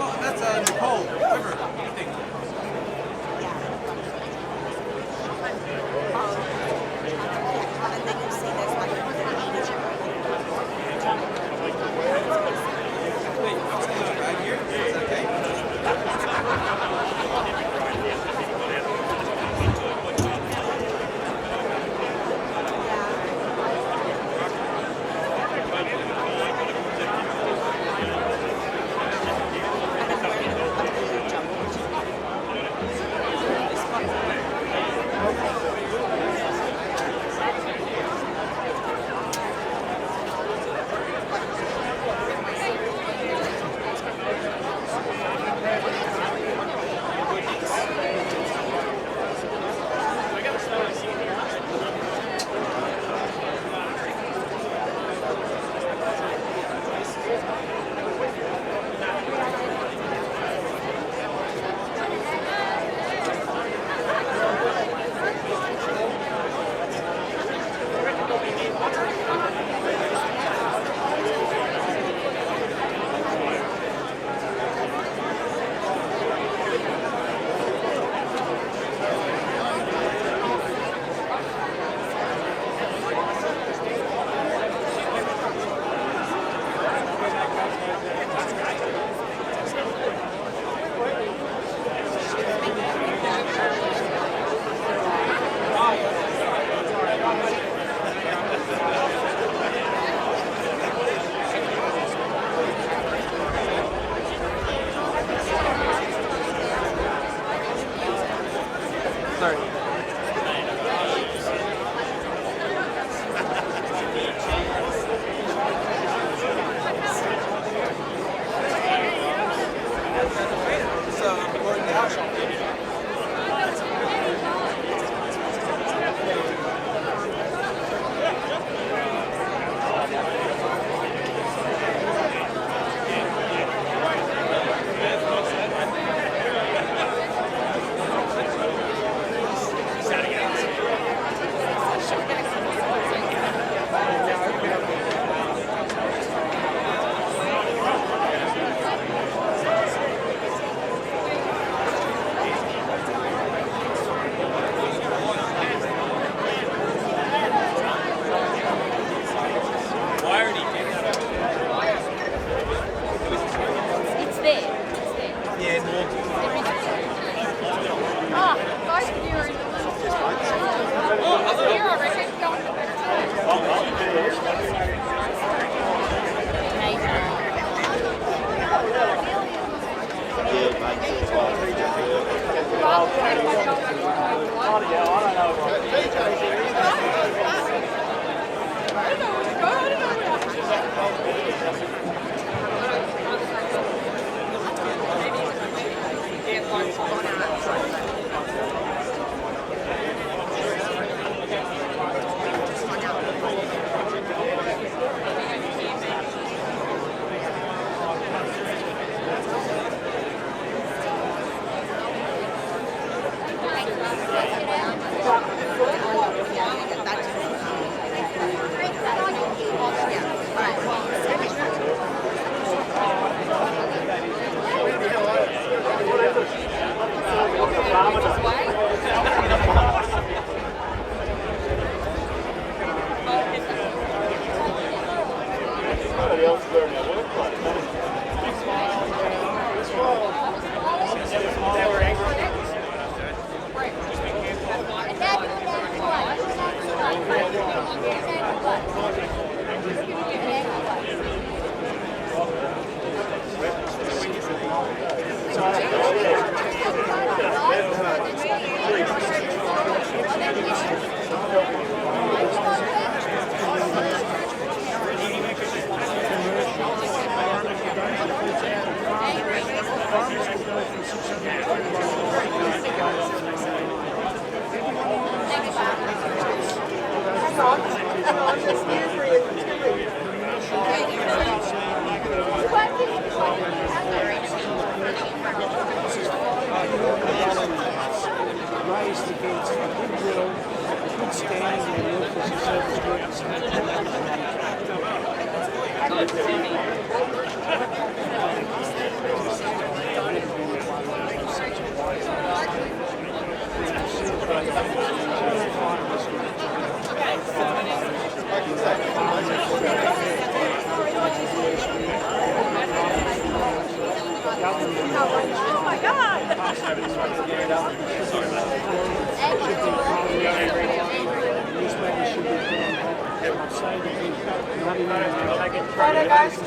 Oh, that's Nicole. River. And then you'll see there's like Wait, what's going on right here? Is that okay? Oh my God! Photo guys.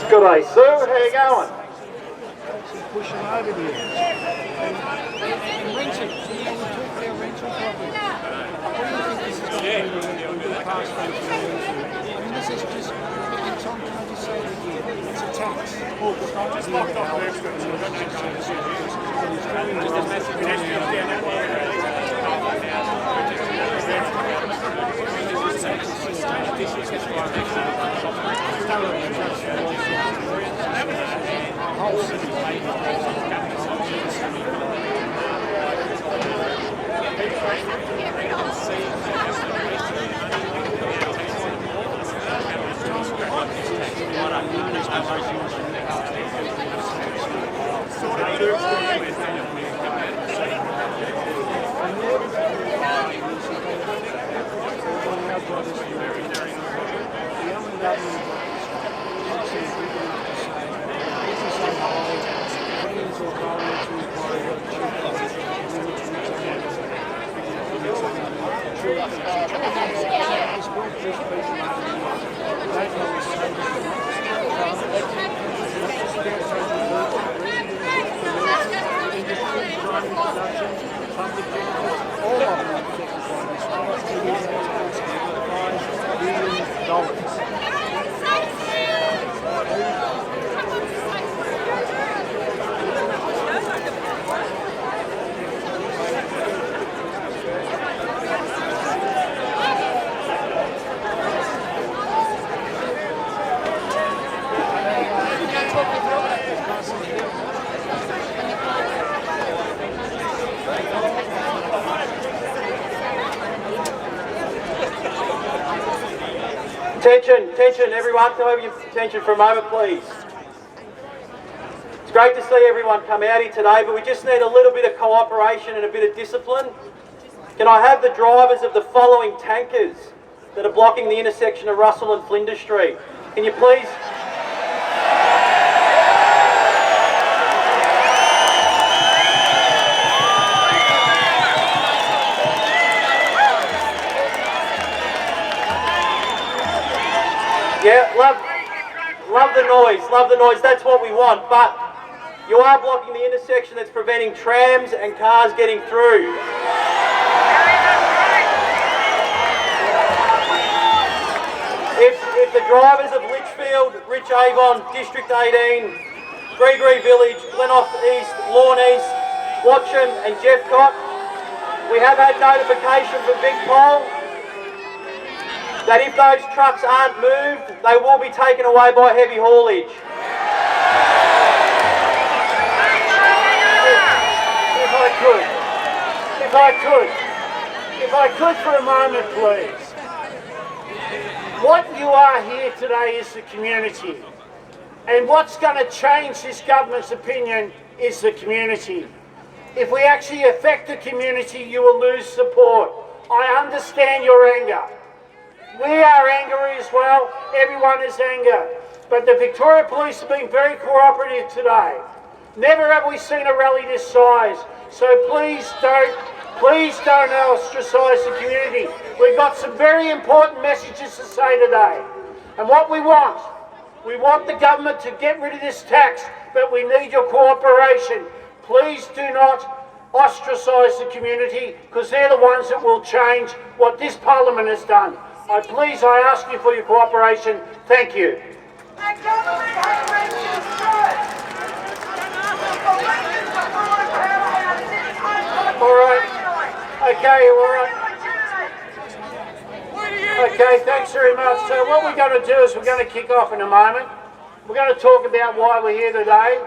Good day, Sue. How you going? Push them over here. And rental. We talked about rental property. What do you think this is going to do when we pass rental? I mean, this is just, and Tom, can I just say it again? It's a tax. I'm just locked off the extra. Just a message. Attention everyone, can I have your attention for a moment please? It's great to see everyone come out here today, but we just need a little bit of cooperation and a bit of discipline. Can I have the drivers of the following tankers that are blocking the intersection of Russell and Flinders Street? Can you please... Yeah, love the noise, that's what we want, but you are blocking the intersection that's preventing trams and cars getting through. If the drivers of Litchfield, Rich Avon, District 18, Gregory Village, Glenouth East, Lawn East, Watcham and Jeffcott, we have had notification from Big Pole that if those trucks aren't moved, they will be taken away by heavy haulage. If I could for a moment, please. What you are here today is the community. And what's going to change this government's opinion is the community. If we actually affect the community, you will lose support. I understand your anger. We are angry as well. Everyone is angry. But the Victoria Police have been very cooperative today. Never have we seen a rally this size. So please don't ostracise the community. We've got some very important messages to say today. And what we want the government to get rid of this tax, but we need your cooperation. Please do not ostracise the community, because they're the ones that will change what this Parliament has done. I ask you for your cooperation. Thank you. All right. Okay, all right. Okay, thanks very much. So what we're going to do is we're going to kick off in a moment. We're going to talk about why we're here today.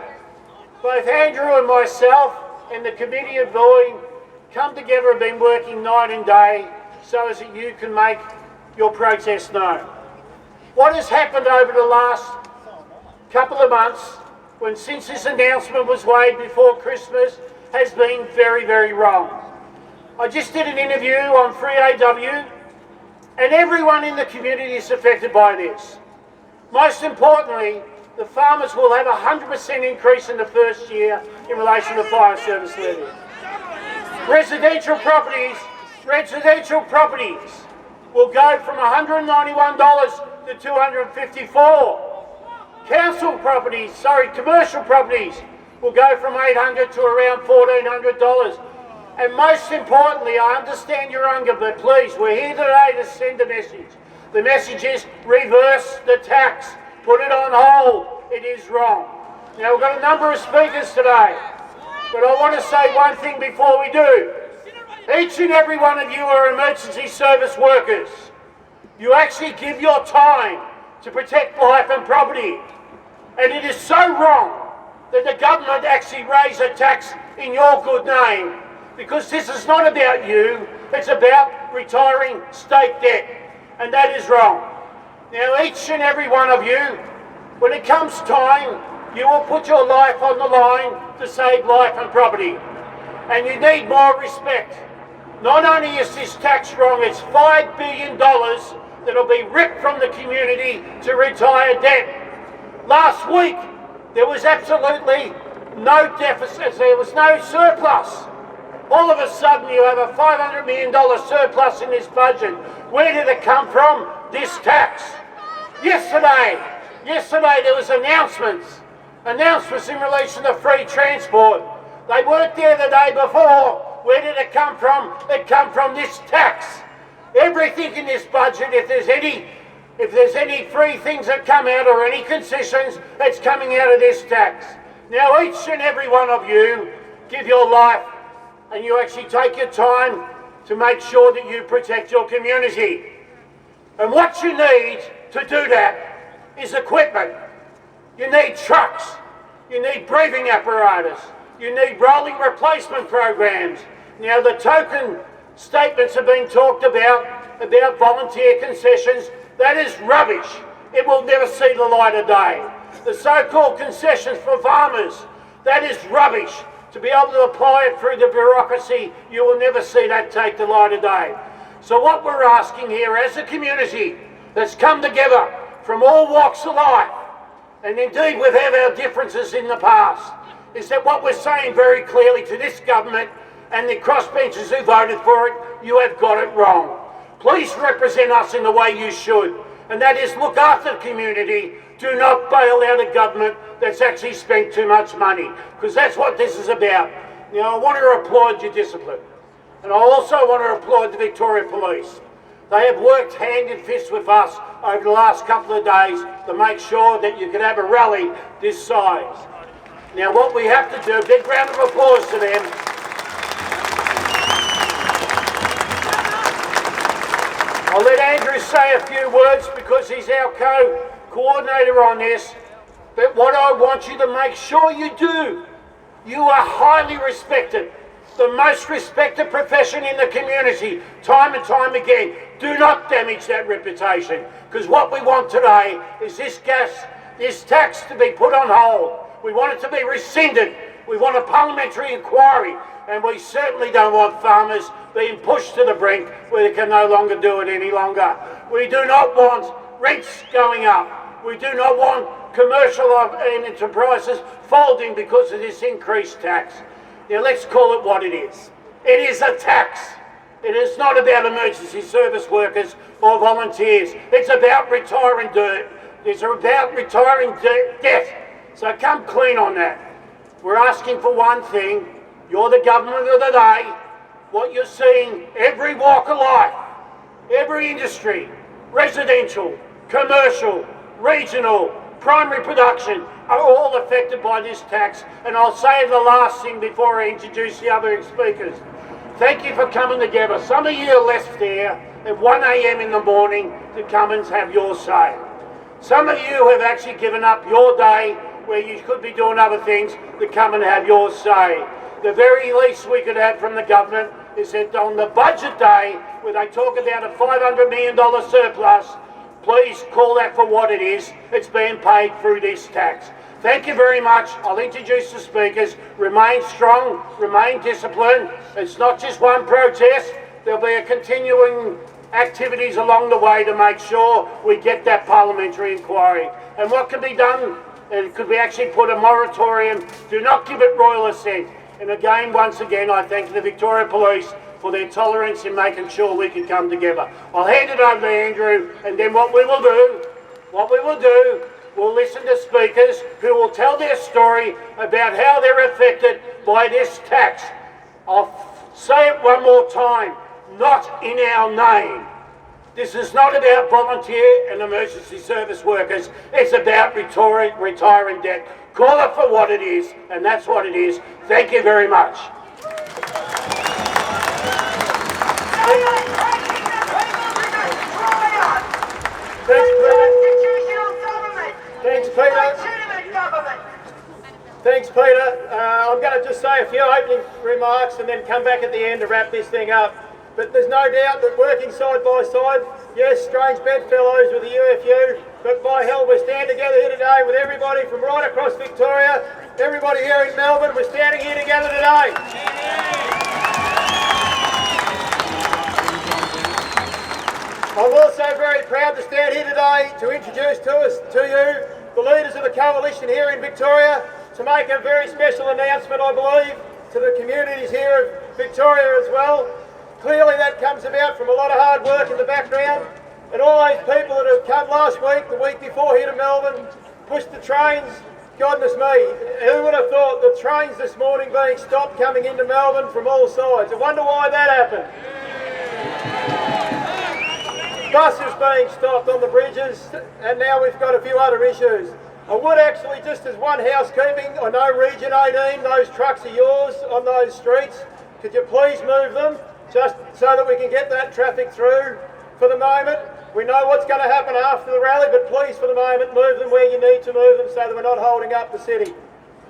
Both Andrew and myself and the committee of voting come together and been working night and day so as that you can make your protest known. What has happened over the last couple of months, since this announcement was made before Christmas, has been very, very wrong. I just did an interview on 3AW, and everyone in the community is affected by this. Most importantly, the farmers will have a 100% increase in the first year in relation to fire service levy. Residential properties will go from $191 to $254. Commercial properties will go from $800 to around $1,400. And most importantly, I understand your anger, but please, we're here today to send a message. The message is reverse the tax. Put it on hold. It is wrong. Now, we've got a number of speakers today, but I want to say one thing before we do. Each and every one of you are emergency service workers. You actually give your time to protect life and property. And it is so wrong that the government actually raise a tax in your good name, because this is not about you, it's about retiring state debt, and that is wrong. Now, each and every one of you, when it comes time, you will put your life on the line to save life and property. And you need more respect. Not only is this tax wrong, it's $5 billion that'll be ripped from the community to retire debt. Last week, there was absolutely no deficit, there was no surplus. All of a sudden you have a $500 million surplus in this budget. Where did it come from? This tax. Yesterday there was announcements in relation to free transport. They weren't there the day before. Where did it come from? It came from this tax. Everything in this budget, if there's any free things that come out or any concessions, it's coming out of this tax. Now each and every one of you give your life and you actually take your time to make sure that you protect your community. And what you need to do that is equipment. You need trucks, you need breathing apparatus, you need rolling replacement programs. Now the token statements have been talked about volunteer concessions. That is rubbish. It will never see the light of day. The so-called concessions for farmers, that is rubbish. To be able to apply it through the bureaucracy, you will never see that take the light of day. So what we're asking here as a community that's come together from all walks of life, and indeed we've had our differences in the past, is that what we're saying very clearly to this government and the crossbenchers who voted for it, you have got it wrong. Please represent us in the way you should, and that is look after the community. Do not bail out a government that's actually spent too much money, because that's what this is about. Now, I want to applaud your discipline, and I also want to applaud the Victoria Police. They have worked hand in fist with us over the last couple of days to make sure that you can have a rally this size. Now, what we have to do, a big round of applause to them. I'll let Andrew say a few words because he's our coordinator on this. But what I want you to make sure you do, you are highly respected. the most respected profession in the community, time and time again. Do not damage that reputation, because what we want today is this tax to be put on hold. We want it to be rescinded. We want a parliamentary inquiry, and we certainly don't want farmers being pushed to the brink where they can no longer do it any longer. We do not want rents going up. We do not want commercial enterprises folding because of this increased tax. Now let's call it what it is. It is a tax. It is not about emergency service workers or volunteers. It's about retiring dirt. It's about retiring debt. So come clean on that. We're asking for one thing. You're the government of the day. What you're seeing, every walk of life, every industry, residential, commercial, regional, primary production, are all affected by this tax. And I'll say the last thing before I introduce the other speakers. Thank you for coming together. Some of you left there at 1 a.m. in the morning to come and have your say. Some of you have actually given up your day where you could be doing other things to come and have your say. The very least we could have from the government is that on the budget day, where they talk about a $500 million surplus, please call that for what it is. It's being paid through this tax. Thank you very much. I'll introduce the speakers. Remain strong, remain disciplined. It's not just one protest. There'll be a continuing activities along the way to make sure we get that parliamentary inquiry. And what can be done? It could be actually put a moratorium. Do not give it royal assent. And again, once again, I thank the Victoria Police for their tolerance in making sure we can come together. I'll hand it over to Andrew, and then what we will do, we'll listen to speakers who will tell their story about how they're affected by this tax. I'll say it one more time, not in our name. This is not about volunteer and emergency service workers. It's about retiring debt. Call it for what it is, and that's what it is. Thank you very much. Thanks, Peter. I'm going to just say a few opening remarks and then come back at the end to wrap this thing up. But there's no doubt that working side by side, yes, strange bedfellows with the UFU, but by hell, we're standing together here today with everybody from right across Victoria, everybody here in Melbourne, we're standing here together today. I'm also very proud to stand here today to introduce to you the leaders of the coalition here in Victoria, to make a very special announcement, I believe, to the communities here of Victoria as well. Clearly that comes about from a lot of hard work in the background, and all those people that have come last week, the week before here to Melbourne, pushed the trains. Goodness me, who would have thought the trains this morning being stopped coming into Melbourne from all sides? I wonder why that happened. Buses being stopped on the bridges, and now we've got a few other issues. I would actually, just as one housekeeping, I know Region 18, those trucks are yours on those streets. Could you please move them, just so that we can get that traffic through for the moment? We know what's going to happen after the rally, but please for the moment move them where you need to move them so that we're not holding up the city.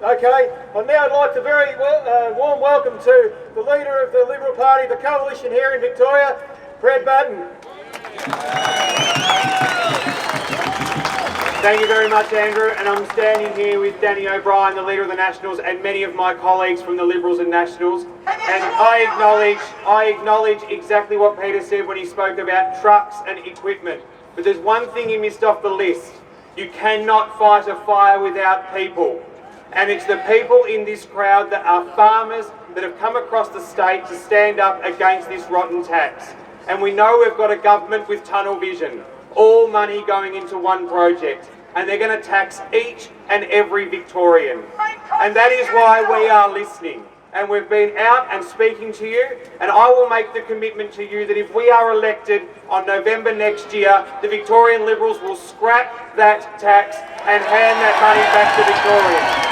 Okay, I'd now like to very warm welcome to the leader of the Liberal Party, the coalition here in Victoria, Brad Button. Thank you very much, Andrew, and I'm standing here with Danny O'Brien, the Leader of the Nationals, and many of my colleagues from the Liberals and Nationals. And I acknowledge exactly what Peter said when he spoke about trucks and equipment. But there's one thing he missed off the list. You cannot fight a fire without people. And it's the people in this crowd that are farmers that have come across the state to stand up against this rotten tax. And we know we've got a government with tunnel vision. All money going into one project, and they're going to tax each and every Victorian. And that is why we are listening. And we've been out and speaking to you, and I will make the commitment to you that if we are elected on November next year, the Victorian Liberals will scrap that tax and hand that money back to Victorians.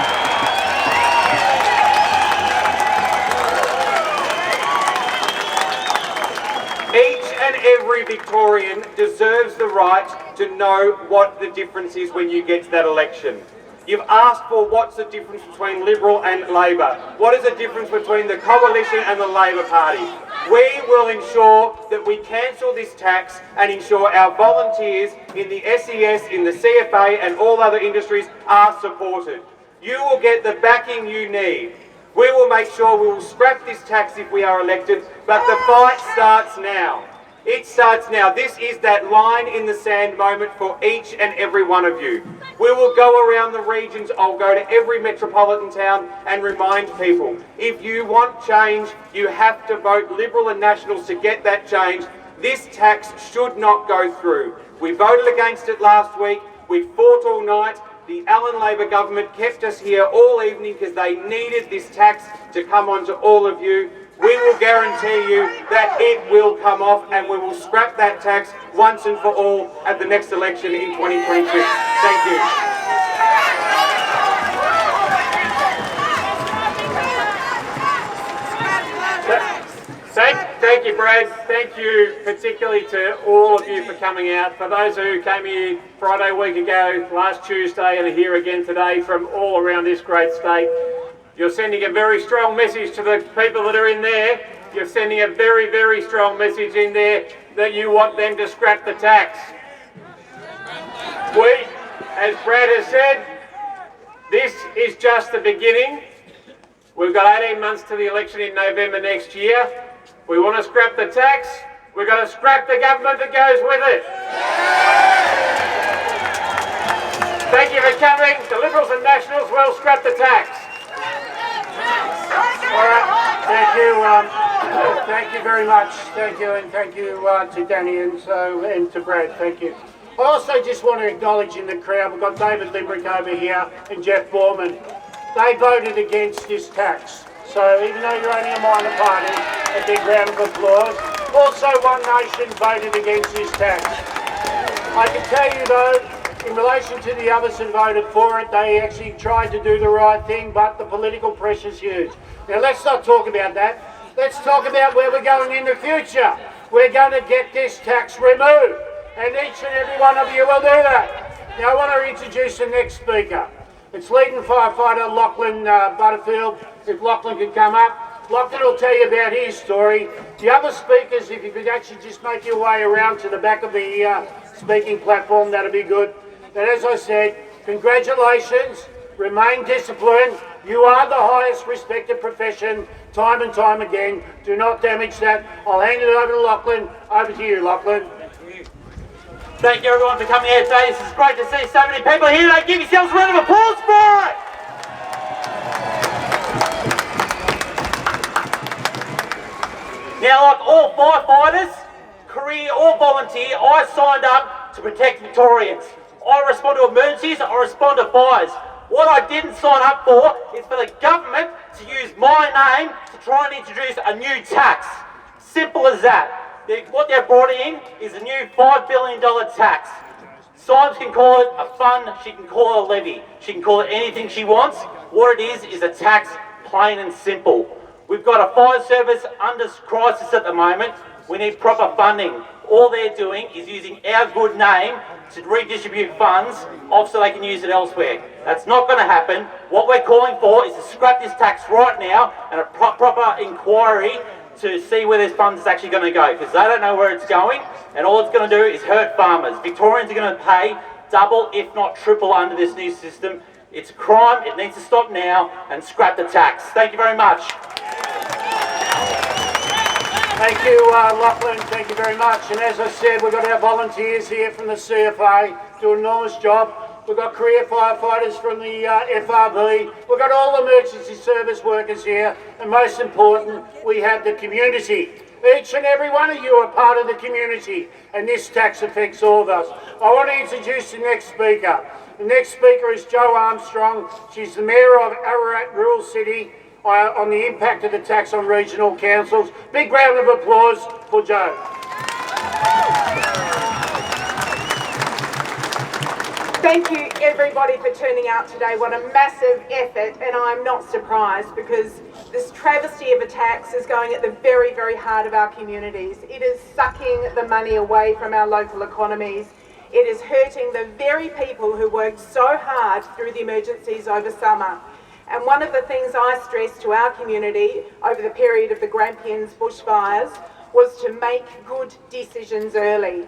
Each and every Victorian deserves the right to know what the difference is when you get to that election. You've asked for what's the difference between Liberal and Labor. What is the difference between the Coalition and the Labor Party? We will ensure that we cancel this tax and ensure our volunteers in the SES, in the CFA and all other industries are supported. You will get the backing you need. We will make sure we will scrap this tax if we are elected, but the fight starts now. It starts now. This is that line in the sand moment for each and every one of you. We will go around the regions. I'll go to every metropolitan town and remind people, if you want change, you have to vote Liberal and Nationals to get that change. This tax should not go through. We voted against it last week. We fought all night. The Allen Labor government kept us here all evening because they needed this tax to come on to all of you. We will guarantee you that it will come off and we will scrap that tax once and for all at the next election in 2022. Thank you. Thank you, Brad. Thank you particularly to all of you for coming out. For those who came here Friday week ago, last Tuesday, and are here again today from all around this great state, you're sending a very strong message to the people that are in there. You're sending a very, very strong message in there that you want them to scrap the tax. We, as Brad has said, this is just the beginning. We've got 18 months to the election in November next year. We want to scrap the tax. We're going to scrap the government that goes with it. Thank you for coming. The Liberals and Nationals will scrap the tax. All right. Thank you very much. Thank you, and thank you to Danny and to Brad. Thank you. I also just want to acknowledge in the crowd, we've got David Limbrick over here and Jeff Borman. They voted against this tax. So even though you're only a minor party, a big round of applause. Also, One Nation voted against this tax. I can tell you though, in relation to the others who voted for it, they actually tried to do the right thing, but the political pressure's huge. Now let's not talk about that. Let's talk about where we're going in the future. We're going to get this tax removed, and each and every one of you will do that. Now I want to introduce the next speaker. It's leading firefighter Lachlan Butterfield. If Lachlan could come up. Lachlan will tell you about his story. The other speakers, if you could actually just make your way around to the back of the speaking platform, that'd be good. And as I said, congratulations, remain disciplined. You are the highest respected profession, time and time again. Do not damage that. I'll hand it over to Lachlan. Over to you, Lachlan. Thank you everyone for coming out today. This is great to see so many people here today. Give yourselves a round of applause for it. Now, like all firefighters, career or volunteer, I signed up to protect Victorians. I respond to emergencies, I respond to fires. What I didn't sign up for is for the government to use my name to try and introduce a new tax. Simple as that. What they're brought in is a new $5 billion tax. Symes can call it a fund, she can call it a levy. She can call it anything she wants. What it is a tax, plain and simple. We've got a fire service under crisis at the moment. We need proper funding. All they're doing is using our good name to redistribute funds off so they can use it elsewhere. That's not going to happen. What we're calling for is to scrap this tax right now and a proper inquiry to see where this funds is actually going to go, because they don't know where it's going, and all it's going to do is hurt farmers. Victorians are going to pay double, if not triple, under this new system. It's a crime, it needs to stop now, and scrap the tax. Thank you very much. Thank you, Lachlan. Thank you very much. And as I said, we've got our volunteers here from the CFA, do an enormous job. We've got career firefighters from the FRB. We've got all emergency service workers here. And most important, we have the community. Each and every one of you are part of the community. And this tax affects all of us. I want to introduce the next speaker. The next speaker is Jo Armstrong. She's the Mayor of Ararat Rural City on the impact of the tax on regional councils. Big round of applause for Jo. Thank you everybody for turning out today. What a massive effort, and I'm not surprised because this travesty of a tax is going at the very, very heart of our communities. It is sucking the money away from our local economies. It is hurting the very people who worked so hard through the emergencies over summer. And one of the things I stressed to our community over the period of the Grampians bushfires was to make good decisions early.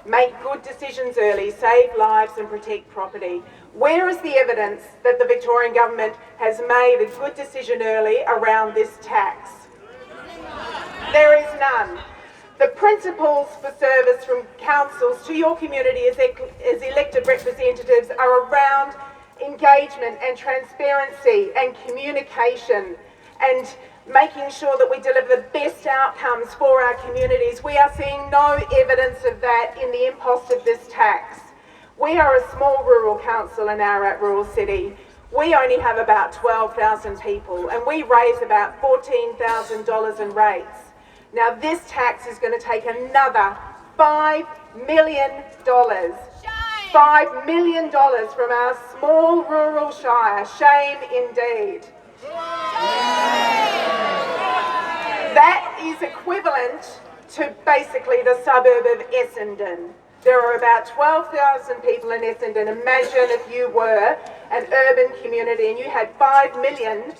Make good decisions early, save lives and protect property. Where is the evidence that the Victorian Government has made a good decision early around this tax? There is none. The principles for service from councils to your community as elected representatives are around engagement and transparency and communication and making sure that we deliver the best outcomes for our communities. We are seeing no evidence of that in the impost of this tax. We are a small rural council in Ararat Rural City. We only have about 12,000 people and we raise about $14,000 in rates. Now this tax is going to take another $5 million. $5 million from our small rural shire. Shame indeed. That is equivalent to basically the suburb of Essendon. There are about 12,000 people in Essendon. Imagine if you were an urban community and you had $5 million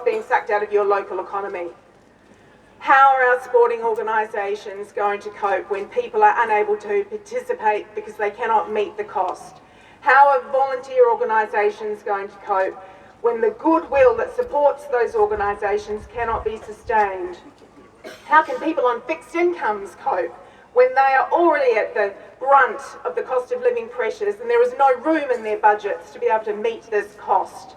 being sucked out of your local economy. How are our sporting organisations going to cope when people are unable to participate because they cannot meet the cost? How are volunteer organisations going to cope when the goodwill that supports those organisations cannot be sustained? How can people on fixed incomes cope when they are already at the brunt of the cost of living pressures and there is no room in their budgets to be able to meet this cost?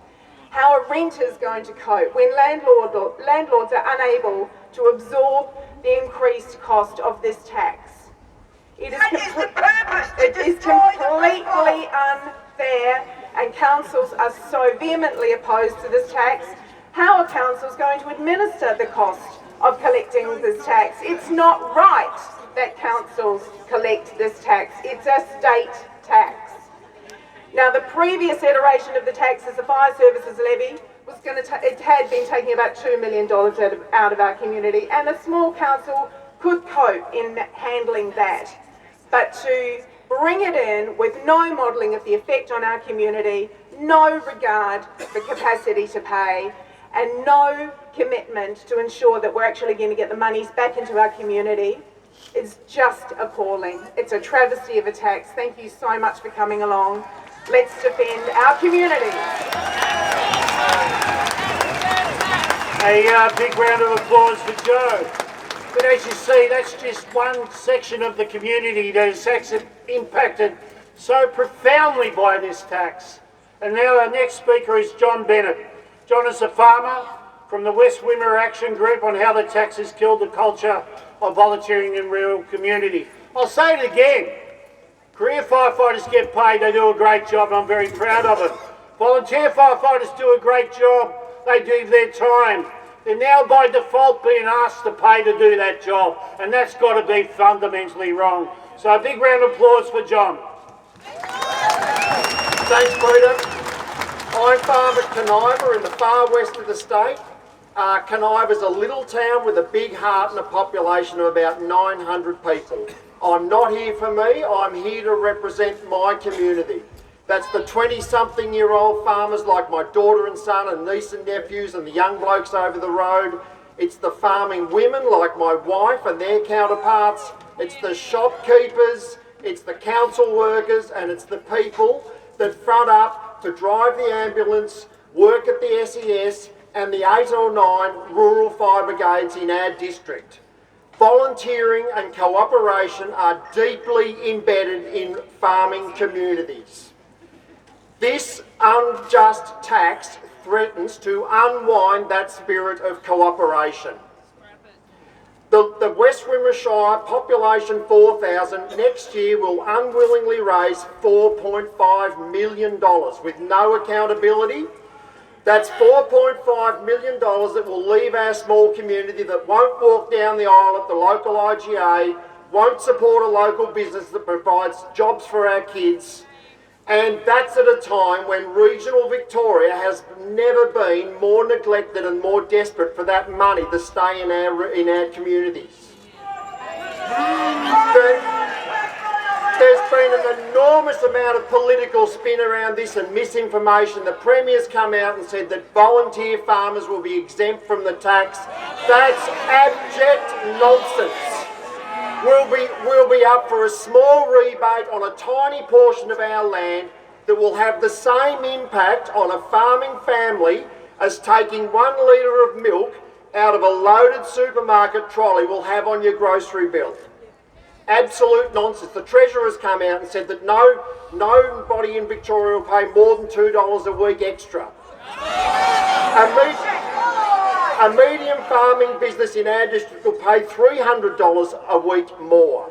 How are renters going to cope when landlords are unable to absorb the increased cost of this tax? It is completely unfair, and councils are so vehemently opposed to this tax. How are councils going to administer the cost of collecting this tax? It's not right that councils collect this tax. It's a state tax. Now, the previous iteration of the tax as the Fire Services Levy was it had been taking about $2 million out of our community, and a small council could cope in handling that. But to bring it in with no modelling of the effect on our community, no regard for capacity to pay, and no commitment to ensure that we're actually going to get the monies back into our community, is just appalling. It's a travesty of a tax. Thank you so much for coming along. Let's defend our community. A big round of applause for Joe. But as you see, that's just one section of the community that is impacted so profoundly by this tax. And now our next speaker is John Bennett. John is a farmer from the West Wimmera Action Group on how the tax has killed the culture of volunteering in rural community. I'll say it again. Career firefighters get paid, they do a great job, and I'm very proud of it. Volunteer firefighters do a great job, they do their time. They're now by default being asked to pay to do that job, and that's got to be fundamentally wrong. So a big round of applause for John. Thanks, Peter. I'm farm at Kaniva in the far west of the state. Kaniva is a little town with a big heart and a population of about 900 people. I'm not here for me, I'm here to represent my community. That's the 20-something-year-old farmers like my daughter and son and niece and nephews and the young blokes over the road. It's the farming women like my wife and their counterparts. It's the shopkeepers, it's the council workers, and it's the people that front up to drive the ambulance, work at the SES and the 8 or 9 rural fire brigades in our district. Volunteering and cooperation are deeply embedded in farming communities. This unjust tax threatens to unwind that spirit of cooperation. The West Wimmera Shire, population 4,000, next year will unwillingly raise $4.5 million with no accountability. That's $4.5 million that will leave our small community, that won't walk down the aisle at the local IGA, won't support a local business that provides jobs for our kids. And that's at a time when regional Victoria has never been more neglected and more desperate for that money to stay in our communities. There's been an enormous amount of political spin around this and misinformation. The Premier's come out and said that volunteer farmers will be exempt from the tax. That's abject nonsense. We'll be up for a small rebate on a tiny portion of our land that will have the same impact on a farming family as taking 1 litre of milk out of a loaded supermarket trolley will have on your grocery bill. Absolute nonsense. The Treasurer has come out and said that nobody in Victoria will pay more than $2 a week extra. A medium farming business in our district will pay $300 a week more.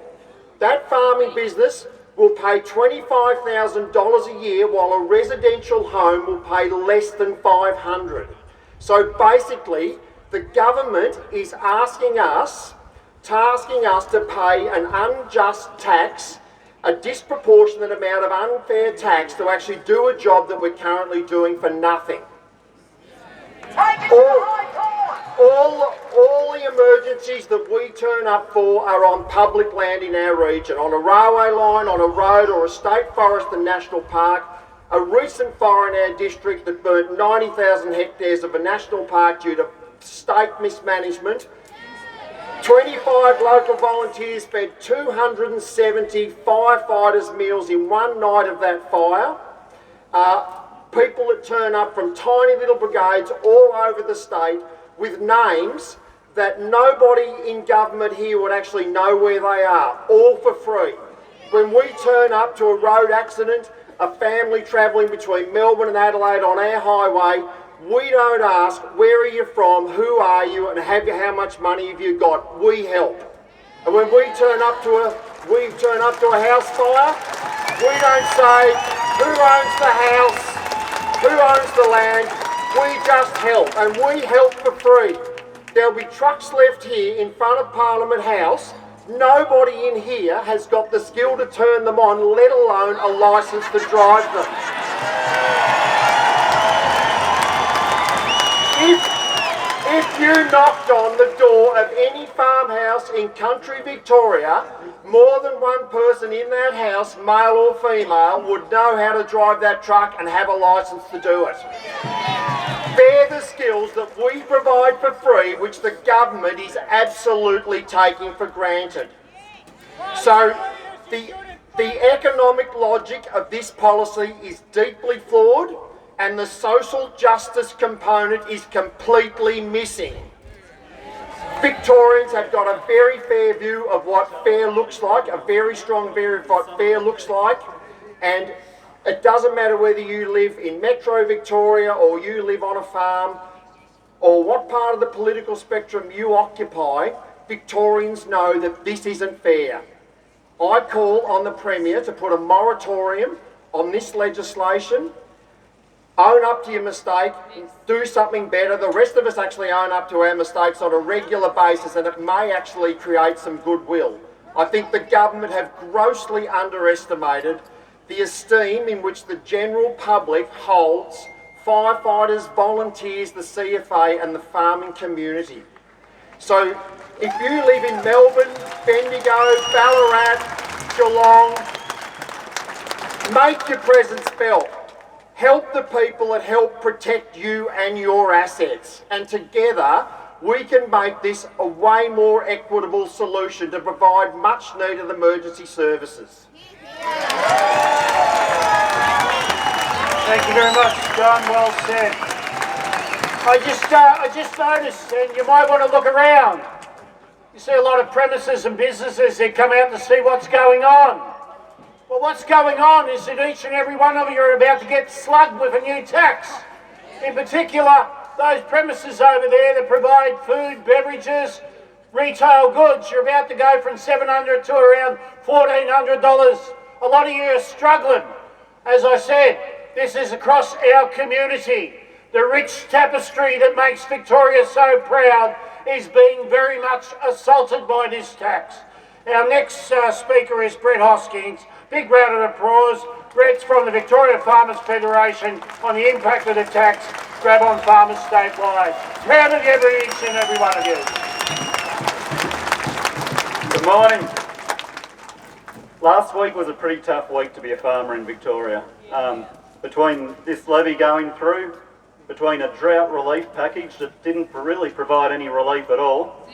That farming business will pay $25,000 a year, while a residential home will pay less than $500. So basically, the government is tasking us to pay an unjust tax, a disproportionate amount of unfair tax to actually do a job that we're currently doing for nothing. All the emergencies that we turn up for are on public land in our region, on a railway line, on a road or a state forest and national park. A recent fire in our district that burnt 90,000 hectares of a national park due to state mismanagement. 25 local volunteers fed 270 firefighters' meals in one night of that fire. People that turn up from tiny little brigades all over the state with names that nobody in government here would actually know where they are, all for free. When we turn up to a road accident, a family travelling between Melbourne and Adelaide on our highway, we don't ask, where are you from, who are you, and how much money have you got? We help. And when we turn up to a house fire, we don't say, who owns the house, who owns the land? We just help, and we help for free. There'll be trucks left here in front of Parliament House. Nobody in here has got the skill to turn them on, let alone a licence to drive them. If you knocked on the door of any farmhouse in country Victoria, more than one person in that house, male or female, would know how to drive that truck and have a licence to do it. They're the skills that we provide for free, which the government is absolutely taking for granted. So the economic logic of this policy is deeply flawed, and the social justice component is completely missing. Victorians have got a very fair view of what fair looks like, a very strong view of what fair looks like, and it doesn't matter whether you live in Metro Victoria or you live on a farm or what part of the political spectrum you occupy, Victorians know that this isn't fair. I call on the Premier to put a moratorium on this legislation. Own up to your mistake, do something better. The rest of us actually own up to our mistakes on a regular basis, and it may actually create some goodwill. I think the government have grossly underestimated the esteem in which the general public holds firefighters, volunteers, the CFA and the farming community. So if you live in Melbourne, Bendigo, Ballarat, Geelong, make your presence felt. Help the people that help protect you and your assets. And together, we can make this a way more equitable solution to provide much needed emergency services. Thank you very much, John. Well said. I just noticed, and you might want to look around. You see a lot of premises and businesses that come out to see what's going on. Well, what's going on is that each and every one of you are about to get slugged with a new tax. In particular, those premises over there that provide food, beverages, retail goods, you're about to go from $700 to around $1,400. A lot of you are struggling. As I said, this is across our community. The rich tapestry that makes Victoria so proud is being very much assaulted by this tax. Our next speaker is Brett Hoskins. Big round of applause. Brett's from the Victoria Farmers Federation on the impact of the tax grab on farmers statewide. Proud of each and every one of you. Good morning. Last week was a pretty tough week to be a farmer in Victoria. Between this levy going through, between a drought relief package that didn't really provide any relief at all,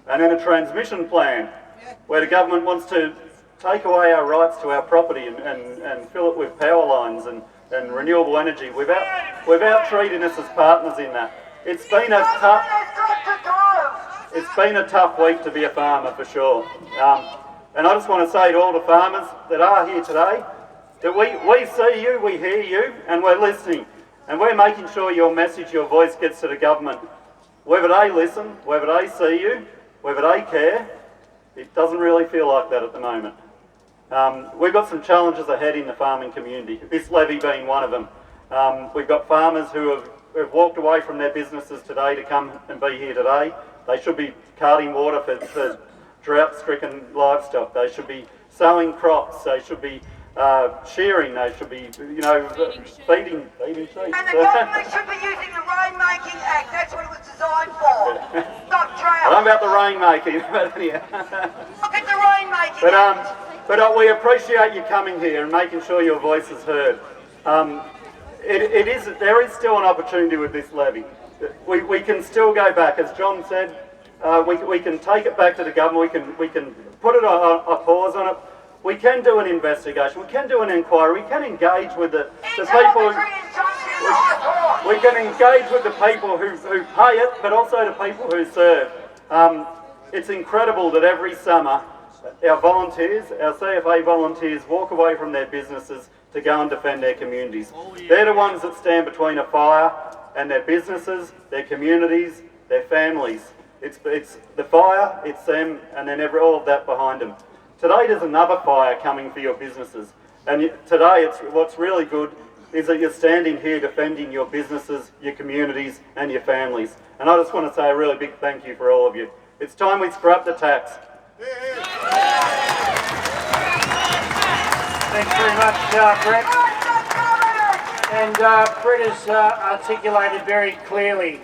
and then a transmission plan where the government wants to take away our rights to our property and fill it with power lines and renewable energy without treating us as partners in that. It's been a tough week to be a farmer for sure. And I just want to say to all the farmers that are here today that we see you, we hear you, and we're listening. And we're making sure your message, your voice gets to the government. Whether they listen, whether they see you, whether they care, it doesn't really feel like that at the moment. We've got some challenges ahead in the farming community, this levy being one of them. We've got farmers who have walked away from their businesses today to come and be here today. They should be carting water for drought-stricken livestock. They should be sowing crops. They should be shearing. They should be, feeding sheep. And the government should be using the Rainmaking Act. That's what it was designed for. Not drought. I don't know about the rainmaking, but anyhow. Look at the Rainmaking Act. But we appreciate you coming here and making sure your voice is heard. There is still an opportunity with this levy. We can still go back, as John said. We can take it back to the government. We can put a pause on it. We can do an investigation. We can do an inquiry. We can engage with the people. We can engage with the people who pay it, but also the people who serve. It's incredible that every summer our volunteers, our CFA volunteers, walk away from their businesses to go and defend their communities. They're the ones that stand between a fire and their businesses, their communities, their families. It's the fire, it's them, and then all of that behind them. Today there's another fire coming for your businesses, and today what's really good is that you're standing here defending your businesses, your communities, and your families. And I just want to say a really big thank you for all of you. It's time we scrap the tax. Thanks very much, Brett. And Brett has articulated very clearly.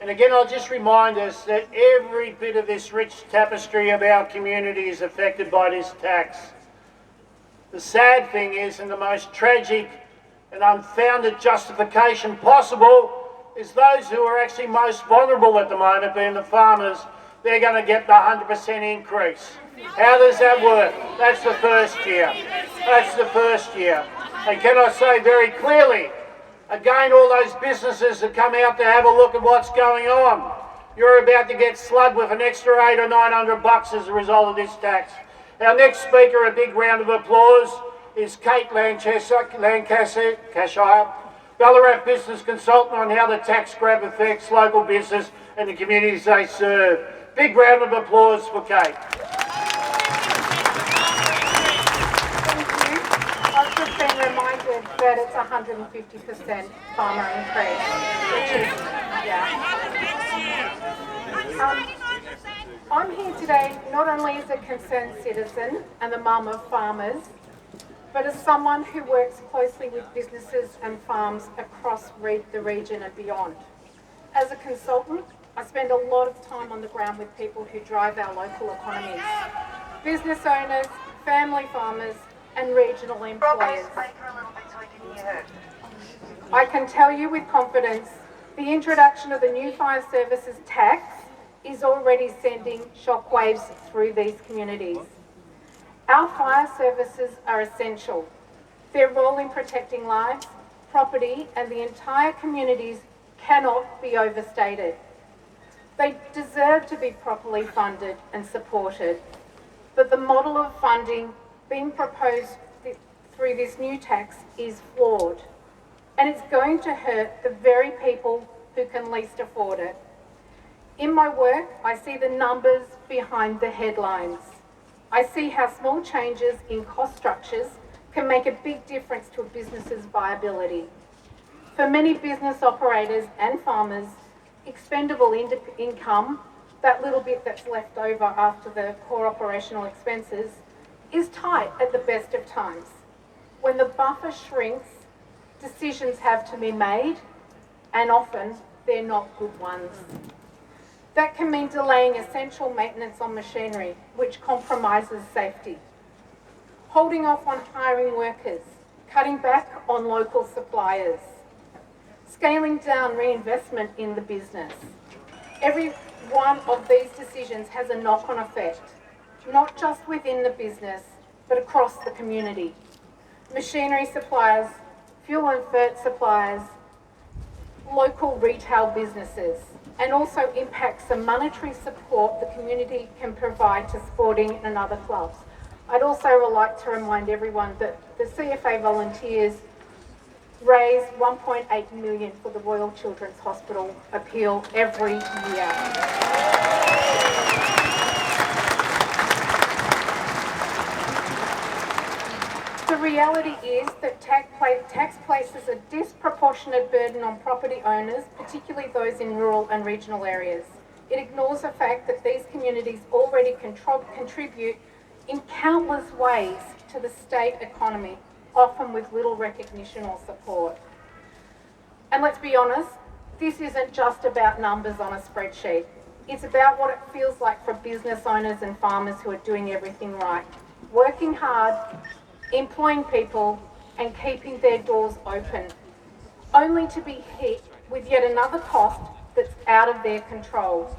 And again, I'll just remind us that every bit of this rich tapestry of our community is affected by this tax. The sad thing is, and the most tragic and unfounded justification possible, is those who are actually most vulnerable at the moment, being the farmers, they're going to get the 100% increase. How does that work? That's the first year. That's the first year. And can I say very clearly, again, all those businesses that come out to have a look at what's going on, you're about to get slugged with an extra $800 or $900 as a result of this tax. Our next speaker, a big round of applause, is Kate Lancashire, Ballarat business consultant on how the tax grab affects local business and the communities they serve. Big round of applause for Kate. I've just been reminded that it's 150% farmer increase, which is, I'm here today not only as a concerned citizen and the mum of farmers, but as someone who works closely with businesses and farms across the region and beyond. As a consultant, I spend a lot of time on the ground with people who drive our local economies. Business owners, family farmers, and regional employers. I can tell you with confidence, the introduction of the new fire services tax is already sending shockwaves through these communities. Our fire services are essential. Their role in protecting lives, property, and the entire communities cannot be overstated. They deserve to be properly funded and supported, but the model of funding being proposed through this new tax is flawed, and it's going to hurt the very people who can least afford it. In my work, I see the numbers behind the headlines. I see how small changes in cost structures can make a big difference to a business's viability. For many business operators and farmers, expendable income, that little bit that's left over after the core operational expenses, is tight at the best of times. When the buffer shrinks, decisions have to be made, and often they're not good ones. That can mean delaying essential maintenance on machinery, which compromises safety. holding off on hiring workers, cutting back on local suppliers, scaling down reinvestment in the business. Every one of these decisions has a knock-on effect, not just within the business, but across the community. Machinery suppliers, fuel and fert suppliers, local retail businesses, and also impacts the monetary support the community can provide to sporting and other clubs. I'd also like to remind everyone that the CFA volunteers raise 1.8 million for the Royal Children's Hospital appeal every year. The reality is that tax places a disproportionate burden on property owners, particularly those in rural and regional areas. It ignores the fact that these communities already contribute in countless ways to the state economy, often with little recognition or support. And let's be honest, this isn't just about numbers on a spreadsheet. It's about what it feels like for business owners and farmers who are doing everything right, working hard, employing people and keeping their doors open, only to be hit with yet another cost that's out of their control.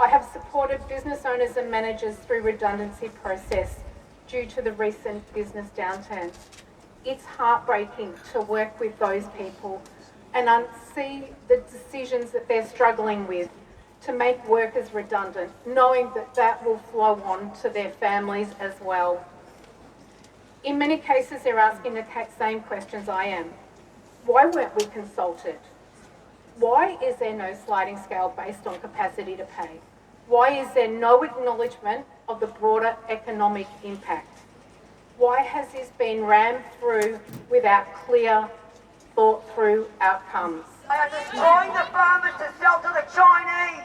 I have supported business owners and managers through redundancy process due to the recent business downturn. It's heartbreaking to work with those people and see the decisions that they're struggling with to make workers redundant, knowing that that will flow on to their families as well. In many cases, they're asking the same questions I am. Why weren't we consulted? Why is there no sliding scale based on capacity to pay? Why is there no acknowledgement of the broader economic impact? Why has this been rammed through without clear, thought-through outcomes? They are destroying the farmers to sell to the Chinese.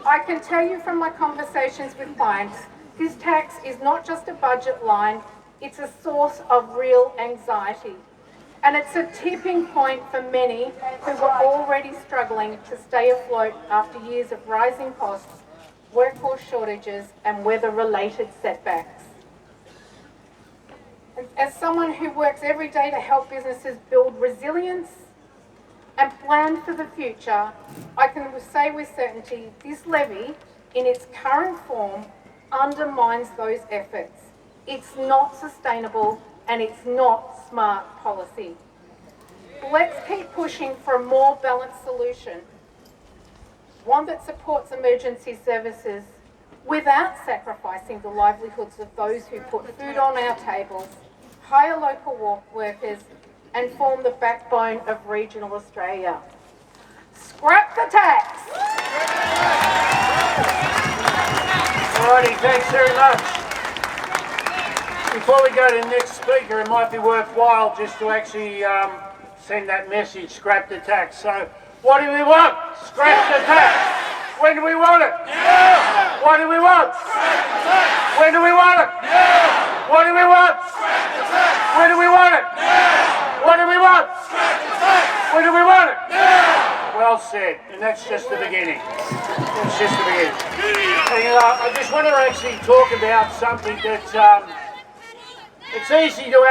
I can tell you from my conversations with clients, this tax is not just a budget line, it's a source of real anxiety. And it's a tipping point for many who were already struggling to stay afloat after years of rising costs, workforce shortages and weather-related setbacks. As someone who works every day to help businesses build resilience and plan for the future, I can say with certainty this levy, in its current form, undermines those efforts. It's not sustainable and it's not smart policy. Let's keep pushing for a more balanced solution, one that supports emergency services without sacrificing the livelihoods of those who put food on our tables, hire local workers and form the backbone of regional Australia. Scrap the tax! Alrighty, thanks very much. Before we go to the next speaker, it might be worthwhile just to actually send that message, scrap the tax. So, what do we want? Scrap the tax. When do we want it? Now. What do we want? Scrap the tax. When do we want it? Now. What do we want? Scrap the tax. When do we want it? Now. What do we want? Scrap the tax. When do we want it? Now. Well said, and that's just the beginning. That's just the beginning. And, I just want to actually talk about something that it's easy to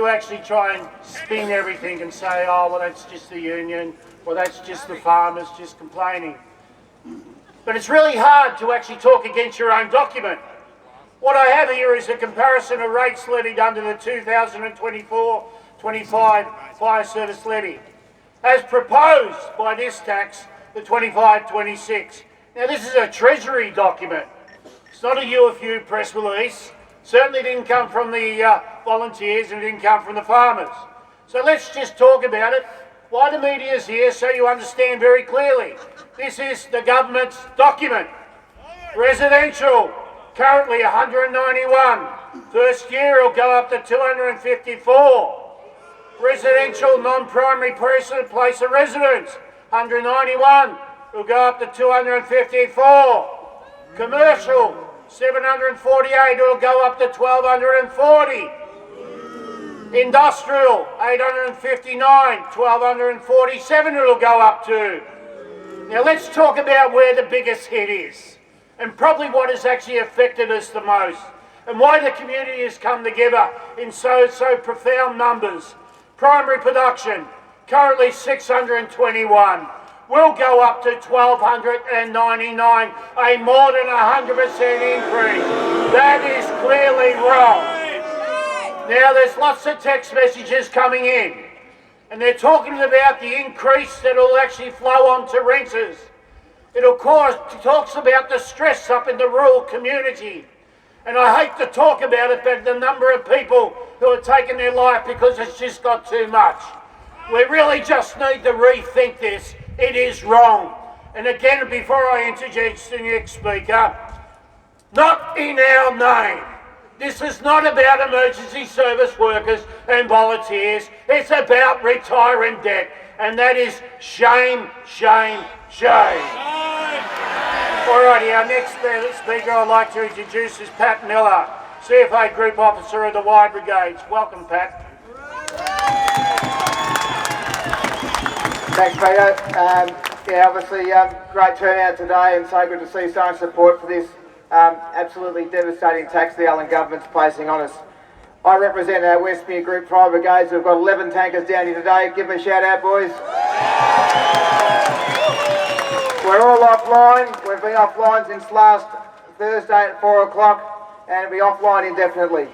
actually try and spin everything and say, oh, well, that's just the union, or that's just the farmers just complaining. But it's really hard to actually talk against your own document. What I have here is a comparison of rates levied under the 2024-25 Fire Service Levy, as proposed by this tax, the 25-26. Now, this is a Treasury document. It's not a UFU press release. Certainly didn't come from the volunteers and it didn't come from the farmers. So let's just talk about it. Why the media is here, so you understand very clearly. This is the government's document. Residential, currently 191. First year it'll go up to 254. Residential non-primary place of residence, 191. It'll go up to 254. Commercial, 748, it'll go up to 1,240. Industrial, 859, 1,247 it'll go up to. Now let's talk about where the biggest hit is. and probably what has actually affected us the most, and why the community has come together in so profound numbers. Primary production, currently 621, will go up to 1,299, a more than 100% increase. That is clearly wrong. Now there's lots of text messages coming in, and they're talking about the increase that will actually flow on to renters. It of course talks about the stress up in the rural community. And I hate to talk about it, but the number of people who are taking their life because it's just got too much. We really just need to rethink this. It is wrong. And again, before I introduce the next speaker, not in our name. This is not about emergency service workers and volunteers. It's about retiring debt. And that is shame, shame, shame. Alrighty, our next speaker I'd like to introduce is Pat Miller, CFA Group Officer of the Wide Brigades. Welcome, Pat. Thanks, Peter. Yeah, obviously, great turnout today, and so good to see so much support for this absolutely devastating tax the Allen government's placing on us. I represent our Westmere Group Fire Brigades. We've got 11 tankers down here today. Give them a shout out, boys. We're all offline. We've been offline since last Thursday at 4 o'clock, and we'll be offline indefinitely.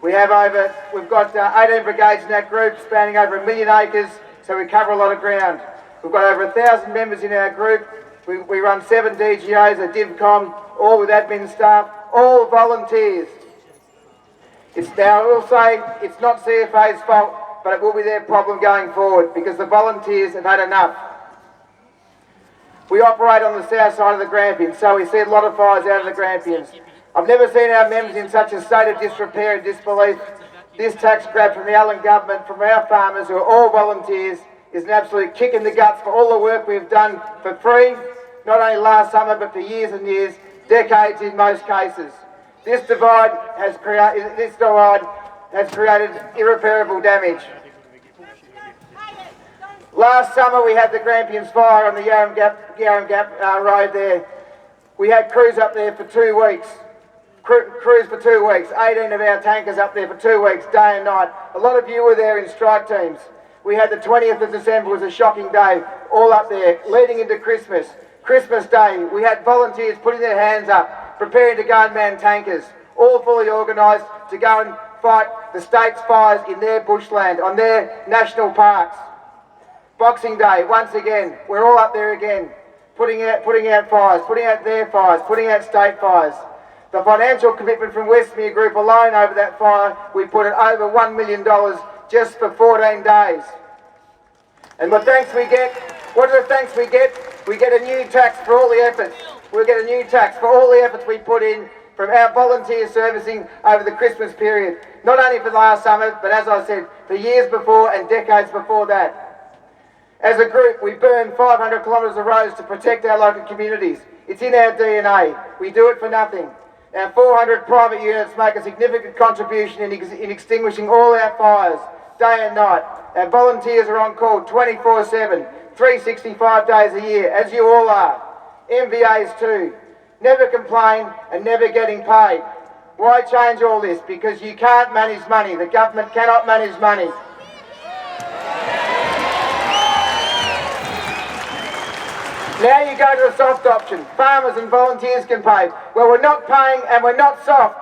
We've got 18 brigades in that group, spanning over 1 million acres, so we cover a lot of ground. We've got over 1,000 members in our group. We run 7 DGOs, a DivCom, all with admin staff, all volunteers. I will say it's not CFA's fault, but it will be their problem going forward because the volunteers have had enough. We operate on the south side of the Grampians, so we see a lot of fires out of the Grampians. I've never seen our members in such a state of disrepair and disbelief. This tax grab from the Allen government, from our farmers who are all volunteers, is an absolute kick in the guts for all the work we've done for free, not only last summer but for years and years, decades in most cases. This divide has created irreparable damage. Last summer we had the Grampians fire on the Yarram Gap road there. We had crews up there for 2 weeks. Crews for 2 weeks. 18 of our tankers up there for 2 weeks, day and night. A lot of you were there in strike teams. We had the 20th of December was a shocking day, all up there, leading into Christmas. Christmas Day, we had volunteers putting their hands up, preparing to go and man tankers, all fully organised to go and fight the state's fires in their bushland, on their national parks. Boxing Day, once again, we're all up there again, putting out fires, putting out their fires, putting out state fires. The financial commitment from Westmere Group alone over that fire, we put it over $1 million just for 14 days. And what are the thanks we get? We get a new tax for all the efforts. We'll get a new tax for all the efforts we put in from our volunteer servicing over the Christmas period. Not only for last summer, but as I said, for years before and decades before that. As a group, we burn 500 kilometres of roads to protect our local communities. It's in our DNA. We do it for nothing. Our 400 private units make a significant contribution in extinguishing all our fires, day and night. Our volunteers are on call 24/7, 365 days a year, as you all are. MVAs too. Never complain and never getting paid. Why change all this? Because you can't manage money. The government cannot manage money. Now you go to the soft option. Farmers and volunteers can pay. Well, we're not paying and we're not soft.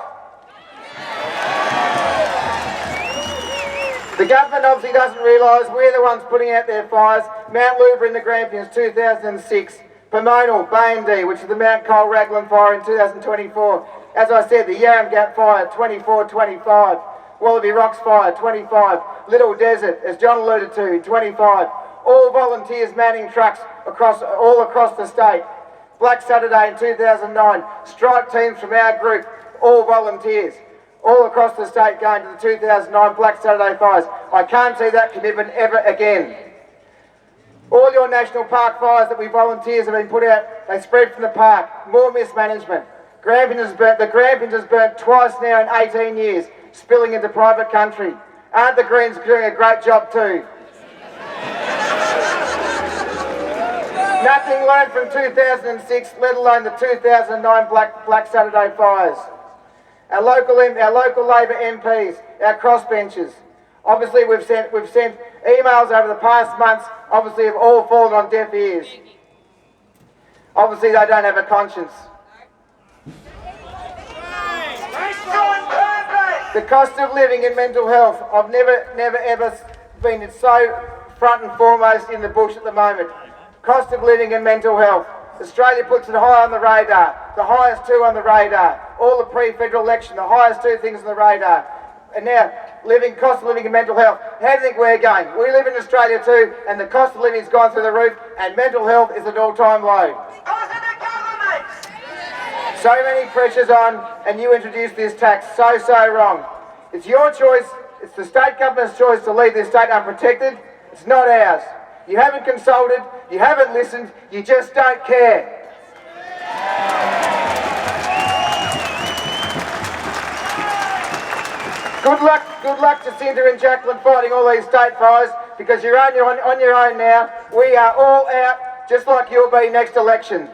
The government obviously doesn't realise we're the ones putting out their fires. Mount Luber in the Grampians 2006. Pomona, Bay&D, which is the Mount Cole Raglan fire in 2024. As I said, the Yarram Gap fire 24-25. Wallaby Rocks fire 25. Little Desert, as John alluded to, 25. All volunteers manning trucks all across the state. Black Saturday in 2009, strike teams from our group, all volunteers, all across the state going to the 2009 Black Saturday fires. I can't see that commitment ever again. All your national park fires that we volunteers have been put out, they spread from the park. More mismanagement. The Grampians has burnt twice now in 18 years, spilling into private country. Aren't the Greens doing a great job too? Nothing learned from 2006, let alone the 2009 Black Saturday fires. Our local Labor MPs, our crossbenchers. Obviously, we've sent emails over the past months. Obviously, have all fallen on deaf ears. Obviously, they don't have a conscience. The cost of living and mental health. I've never ever been so front and foremost in the bush at the moment. Cost of living and mental health. Australia puts it high on the radar. The highest two on the radar. All the pre-federal election, the highest two things on the radar. And now, cost of living and mental health. How do you think we're going? We live in Australia too, and the cost of living's gone through the roof, and mental health is at an all-time low. Because of the government! So many pressures on, and you introduced this tax. So wrong. It's your choice. It's the state government's choice to leave this state unprotected. It's not ours. You haven't consulted. You haven't listened. You just don't care. Good luck to Cinda and Jacqueline fighting all these state fires, because you're on your own now. We are all out, just like you'll be next election.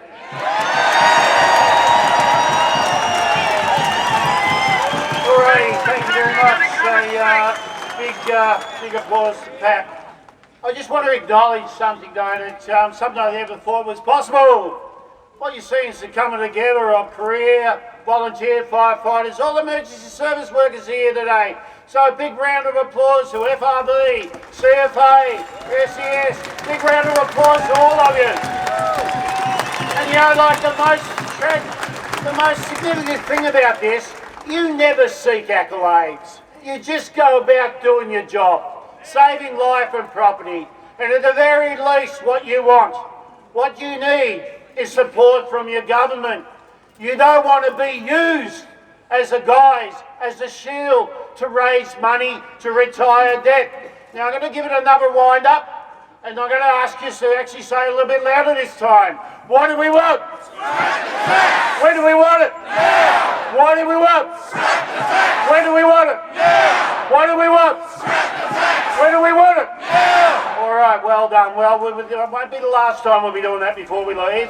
Alrighty, thank you very much. Big applause to Pat. I just want to acknowledge something, Diana, something I never thought was possible. What you're seeing is the coming together of career, volunteer firefighters, all emergency service workers here today. So a big round of applause to FRB, CFA, SES. Big round of applause to all of you. And you know, like the most significant thing about this, you never seek accolades. You just go about doing your job, saving life and property. And at the very least, what you want, what you need, is support from your government. You don't want to be used as a guise, as a shield to raise money to retire debt. Now I'm going to give it another wind up, and I'm going to ask you to actually say it a little bit louder this time. What do we want? When do we want it? Now. What do we want? When do we want it? Now. What do we want? When do we want it? Now. All right, well done. Well, it won't be the last time we'll be doing that before we leave.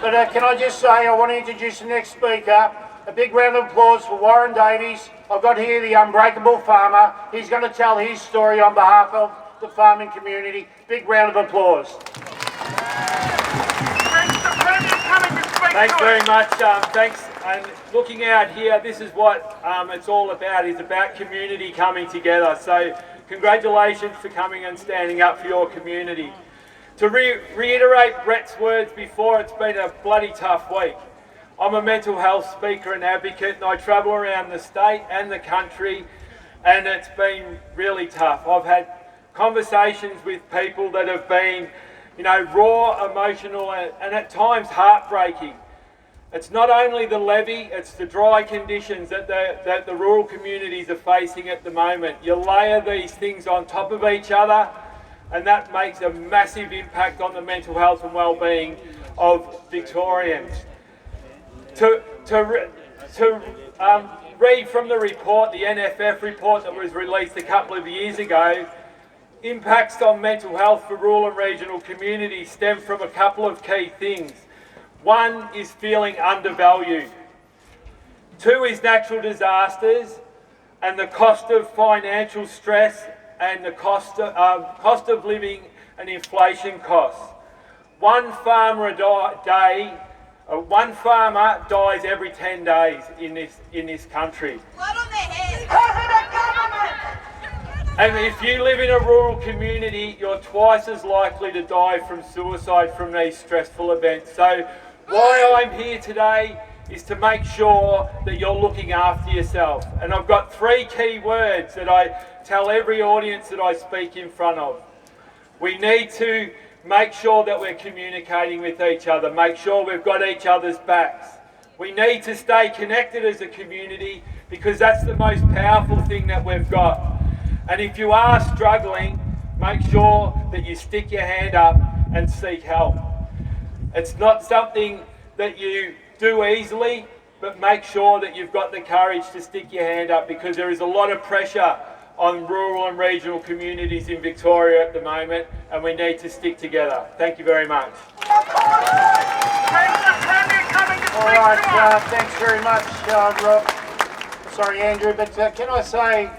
But can I just say, I want to introduce the next speaker. A big round of applause for Warren Davies. I've got here the unbreakable farmer. He's going to tell his story on behalf of the farming community. Big round of applause. Thanks very much. Thanks. And looking out here, this is what it's all about. It's about community coming together. So congratulations for coming and standing up for your community. To reiterate Brett's words before, it's been a bloody tough week. I'm a mental health speaker and advocate, and I travel around the state and the country, and it's been really tough. I've had conversations with people that have been, you know, raw, emotional, and at times heartbreaking. It's not only the levy, it's the dry conditions that the rural communities are facing at the moment. You layer these things on top of each other, and that makes a massive impact on the mental health and well-being of Victorians. To read from the report, the NFF report that was released a couple of years ago, impacts on mental health for rural and regional communities stem from a couple of key things. One is feeling undervalued. Two is natural disasters and the cost of financial stress and the cost of living and inflation costs. One farmer dies every 10 days in this country. And if you live in a rural community, you're twice as likely to die from suicide from these stressful events. So why I'm here today is to make sure that you're looking after yourself. And I've got 3 key words that I tell every audience that I speak in front of. We need to make sure that we're communicating with each other, make sure we've got each other's backs. We need to stay connected as a community because that's the most powerful thing that we've got. And if you are struggling, make sure that you stick your hand up and seek help. It's not something that you do easily, but make sure that you've got the courage to stick your hand up because there is a lot of pressure on rural and regional communities in Victoria at the moment, and we need to stick together. Thank you very much. All right, thanks very much, Rob. Sorry, Andrew, but can I say,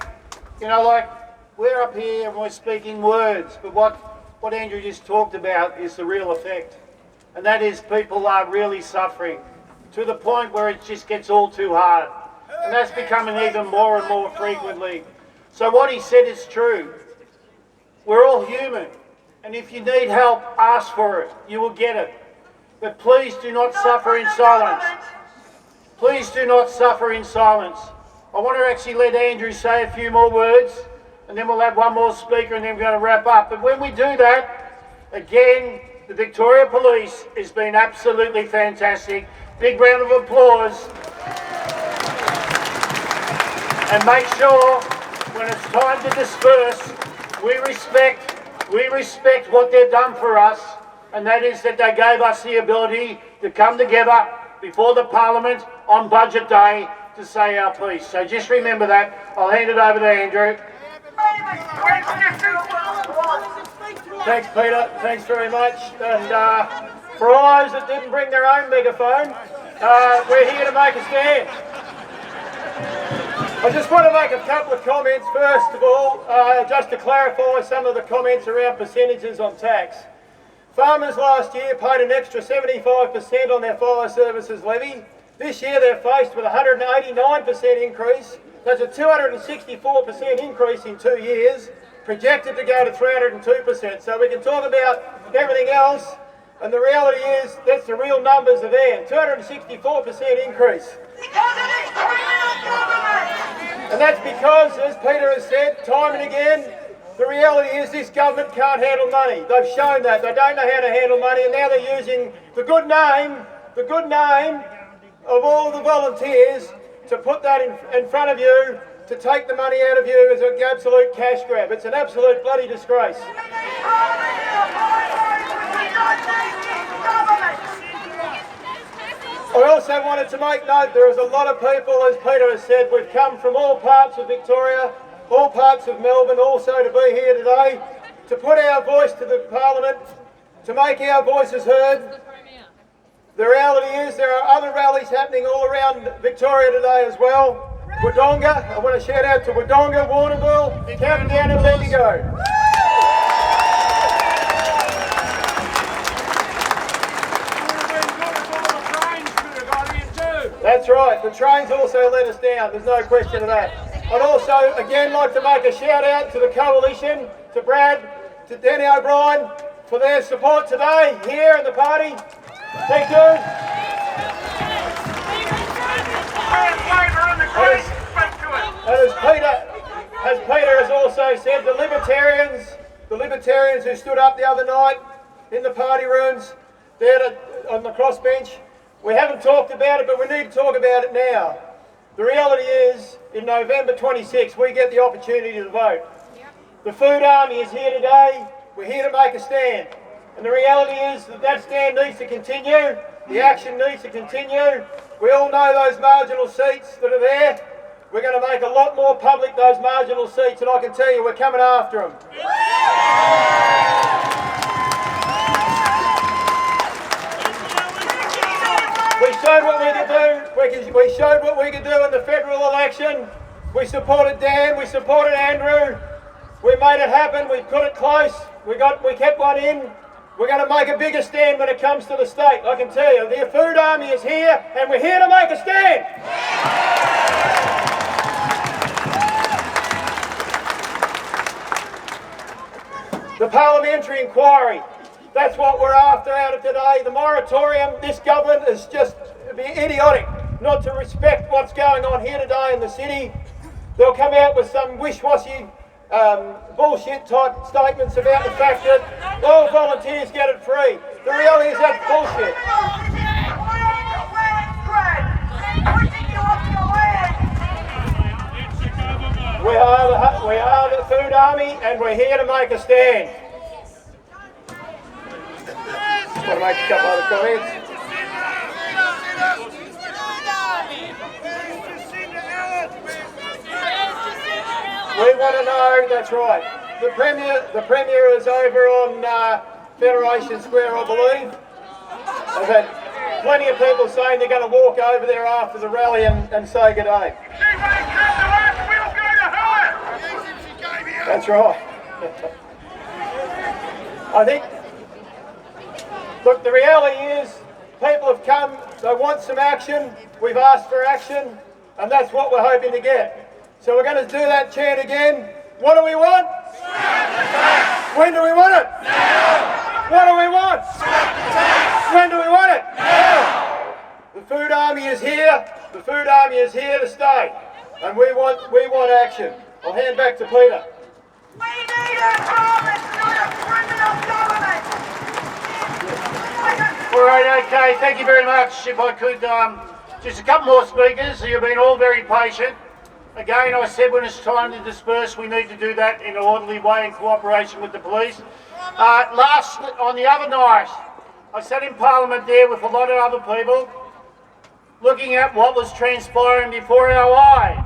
like, we're up here and we're speaking words, but what Andrew just talked about is the real effect. And that is people are really suffering to the point where it just gets all too hard. And that's becoming even more and more frequently. So what he said is true. We're all human. And if you need help, ask for it. You will get it. But please do not suffer in silence. Please do not suffer in silence. I want to actually let Andrew say a few more words, and then we'll have one more speaker, and then we're going to wrap up. But when we do that, again, the Victoria Police has been absolutely fantastic. Big round of applause. And make sure when it's time to disperse, we respect what they've done for us, and that is that they gave us the ability to come together before the Parliament on Budget Day to say our piece. So just remember that. I'll hand it over to Andrew. Thanks, Peter. Thanks very much. And for all those that didn't bring their own megaphone, we're here to make a stand. I just want to make a couple of comments. First of all, just to clarify some of the comments around percentages on tax. Farmers last year paid an extra 75% on their fire services levy. This year they're faced with a 189% increase. That's a 264% increase in 2 years, projected to go to 302%. So we can talk about everything else, and the reality is that's the real numbers are there. 264% increase. And that's because, as Peter has said time and again, the reality is this government can't handle money. They've shown that. They don't know how to handle money, and now they're using the good name of all of the volunteers to put that in front of you, to take the money out of you as an absolute cash grab. It's an absolute bloody disgrace. I also wanted to make note there is a lot of people, as Peter has said, we've come from all parts of Victoria, all parts of Melbourne also to be here today, to put our voice to the Parliament, to make our voices heard. The reality is there are other rallies happening all around Victoria today as well. Wodonga, I want to shout out to Wodonga, Warrnambool, Countdown and Bendigo. That's right, the trains also let us down, there's no question of that. I'd also again like to make a shout out to the Coalition, to Brad, to Danny O'Brien for their support today here in the party. Thank you. As Peter has also said, the Libertarians who stood up the other night in the party rooms there on the crossbench, we haven't talked about it, but we need to talk about it now. The reality is, in November 26, we get the opportunity to vote. The Food Army is here today. We're here to make a stand. And the reality is that stand needs to continue. The action needs to continue. We all know those marginal seats that are there. We're going to make a lot more public those marginal seats, and I can tell you we're coming after them. We showed what we could do. We showed what we could do in the federal election. We supported Dan. We supported Andrew. We made it happen. We put it close. We kept one in. We're going to make a bigger stand when it comes to the state. I can tell you, the Food Army is here, and we're here to make a stand. The parliamentary inquiry. That's what we're after out of today. The moratorium, this government is just idiotic not to respect what's going on here today in the city. They'll come out with some wish-washy bullshit type statements about the fact that all volunteers get it free. The reality is that's bullshit. We are the Food Army, and we're here to make a stand. Just want to make a couple other comments. We want to know, that's right. The Premier is over on Federation Square, I believe. I've had plenty of people saying they're going to walk over there after the rally and say good day. That's right. I think, look, the reality is people have come, they want some action, we've asked for action, and that's what we're hoping to get. So we're going to do that chant again. What do we want? When do we want it? Now! What do we want? When do we want it? Now! The Food Army is here. The Food Army is here to stay. And we want action. I'll hand back to Peter. We need a promise, not a criminal government! All right, okay, thank you very much. If I could, just a couple more speakers. You've been all very patient. Again, I said when it's time to disperse, we need to do that in an orderly way in cooperation with the police. On the other night, I sat in Parliament there with a lot of other people, looking at what was transpiring before our eyes.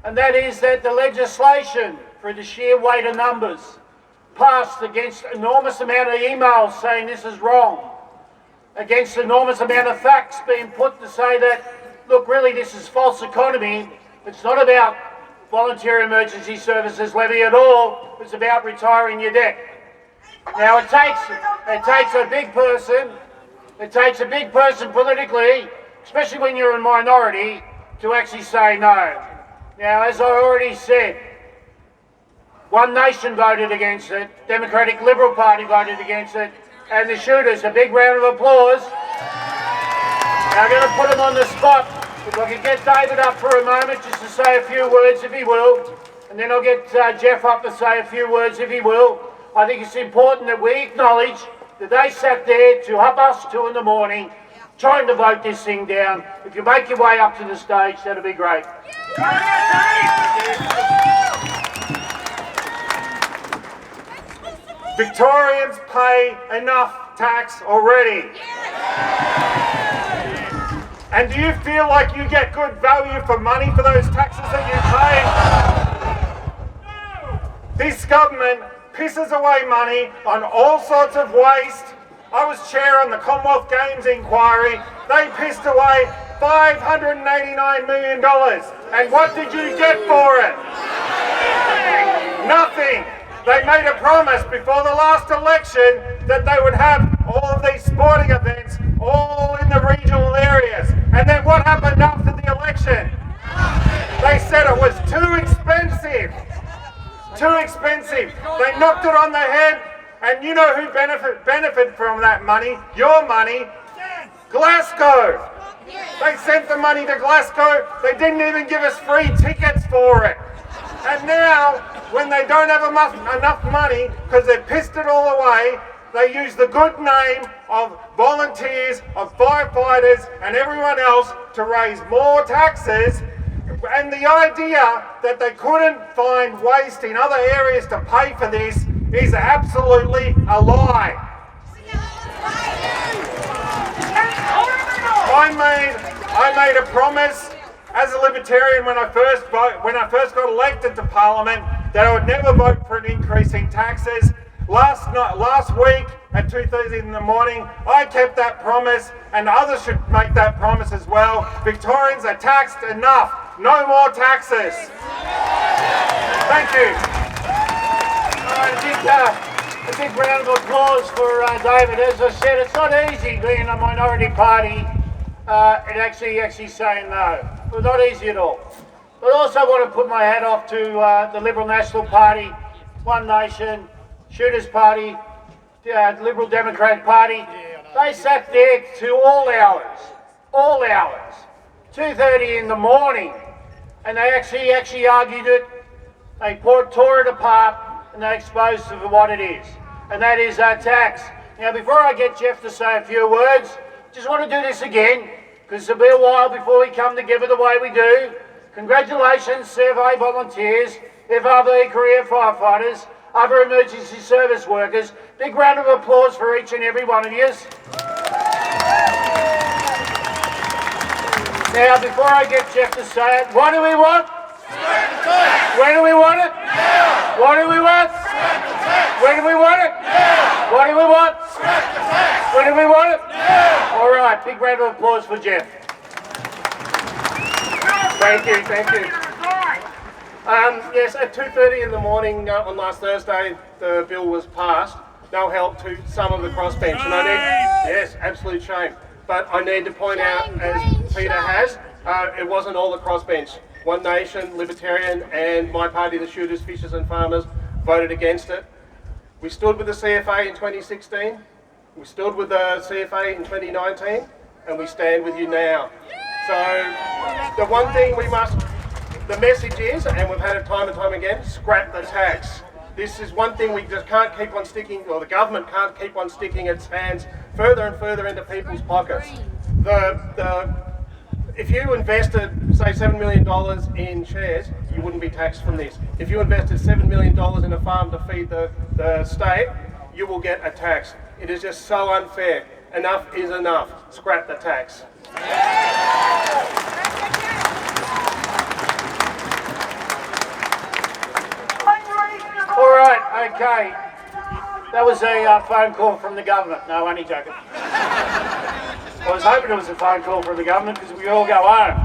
And that is that the legislation, for the sheer weight of numbers, passed against an enormous amount of emails saying this is wrong, against an enormous amount of facts being put to say that, look, really this is false economy. It's not about voluntary emergency services levy at all. It's about retiring your debt. Now it takes a big person. It takes a big person politically, especially when you're a minority, to actually say no. Now, as I already said, One Nation voted against it, Democratic Liberal Party voted against it, and the shooters, a big round of applause. Now I'm going to put them on the spot. If I could get David up for a moment just to say a few words, if he will, and then I'll get Jeff up to say a few words, if he will. I think it's important that we acknowledge that they sat there to up us 2 in the morning, trying to vote this thing down. If you make your way up to the stage, that'd be great. Victorians pay enough tax already. And do you feel like you get good value for money for those taxes that you pay? This government pisses away money on all sorts of waste. I was chair on the Commonwealth Games inquiry. They pissed away $589 million. And what did you get for it? Nothing. They made a promise before the last election that they would have all of these sporting events all in the regional areas. And then what happened after the election? They said it was too expensive. Too expensive. They knocked it on the head. And you know who benefit from that money? Your money? Glasgow. They sent the money to Glasgow. They didn't even give us free tickets for it. And now, when they don't have enough money, because they've pissed it all away, they use the good name of volunteers, of firefighters and everyone else to raise more taxes. And the idea that they couldn't find waste in other areas to pay for this is absolutely a lie. I made a promise as a Libertarian when I first got elected to Parliament that I would never vote for an increase in taxes. Last week at 2:30 in the morning, I kept that promise, and others should make that promise as well. Victorians are taxed enough. No more taxes. Thank you. A big round of applause for David. As I said, it's not easy being a minority party and actually saying no. It's not easy at all. But I also want to put my hat off to the Liberal National Party, One Nation, Shooters Party, Liberal Democrat Party. They sat there to all hours, 2:30 in the morning, and they actually argued it. They tore it apart, and they exposed it for what it is, and that is our tax. Now, before I get Jeff to say a few words, just want to do this again, because it'll be a while before we come together the way we do. Congratulations, survey volunteers, FRV career firefighters, other emergency service workers. Big round of applause for each and every one of you. Now, before I get Jeff to say it, what do we want? When do we want it? Now. What do we want? Scrap the tax. When do we want it? Now. What do we want? Scrap the tax. When do we want it? Now. All right, big round of applause for Jeff. Thank you, thank you. Yes, at 2:30 in the morning on last Thursday, the bill was passed. No help to some of the crossbench, and I need, yes, absolute shame. But I need to point out, as Peter has, it wasn't all the crossbench. One Nation, Libertarian, and my party, the Shooters, Fishers and Farmers, voted against it. We stood with the CFA in 2016, we stood with the CFA in 2019, and we stand with you now. So, the one thing we must, the message is, and we've had it time and time again, scrap the tax. This is one thing we just can't keep on sticking, or the government can't keep on sticking its hands further and further into people's pockets. If you invested, say, $7 million in shares, you wouldn't be taxed from this. If you invested $7 million in a farm to feed the state, you will get a tax. It is just so unfair. Enough is enough. Scrap the tax. All right, okay. That was a phone call from the government. No, only joking. I was hoping it was a phone call from the government because we all go home.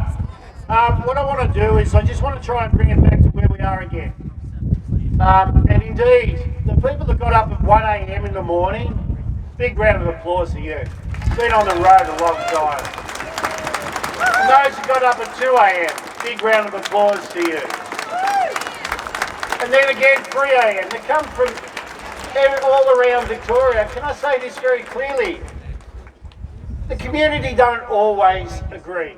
What I want to do is I just want to try and bring it back to where we are again. And indeed, the people that got up at 1 a.m. in the morning, big round of applause to you. Been on the road a long time. And those who got up at 2 a.m., big round of applause to you. And then again, 3 a.m. They come from all around Victoria. Can I say this very clearly? The community don't always agree.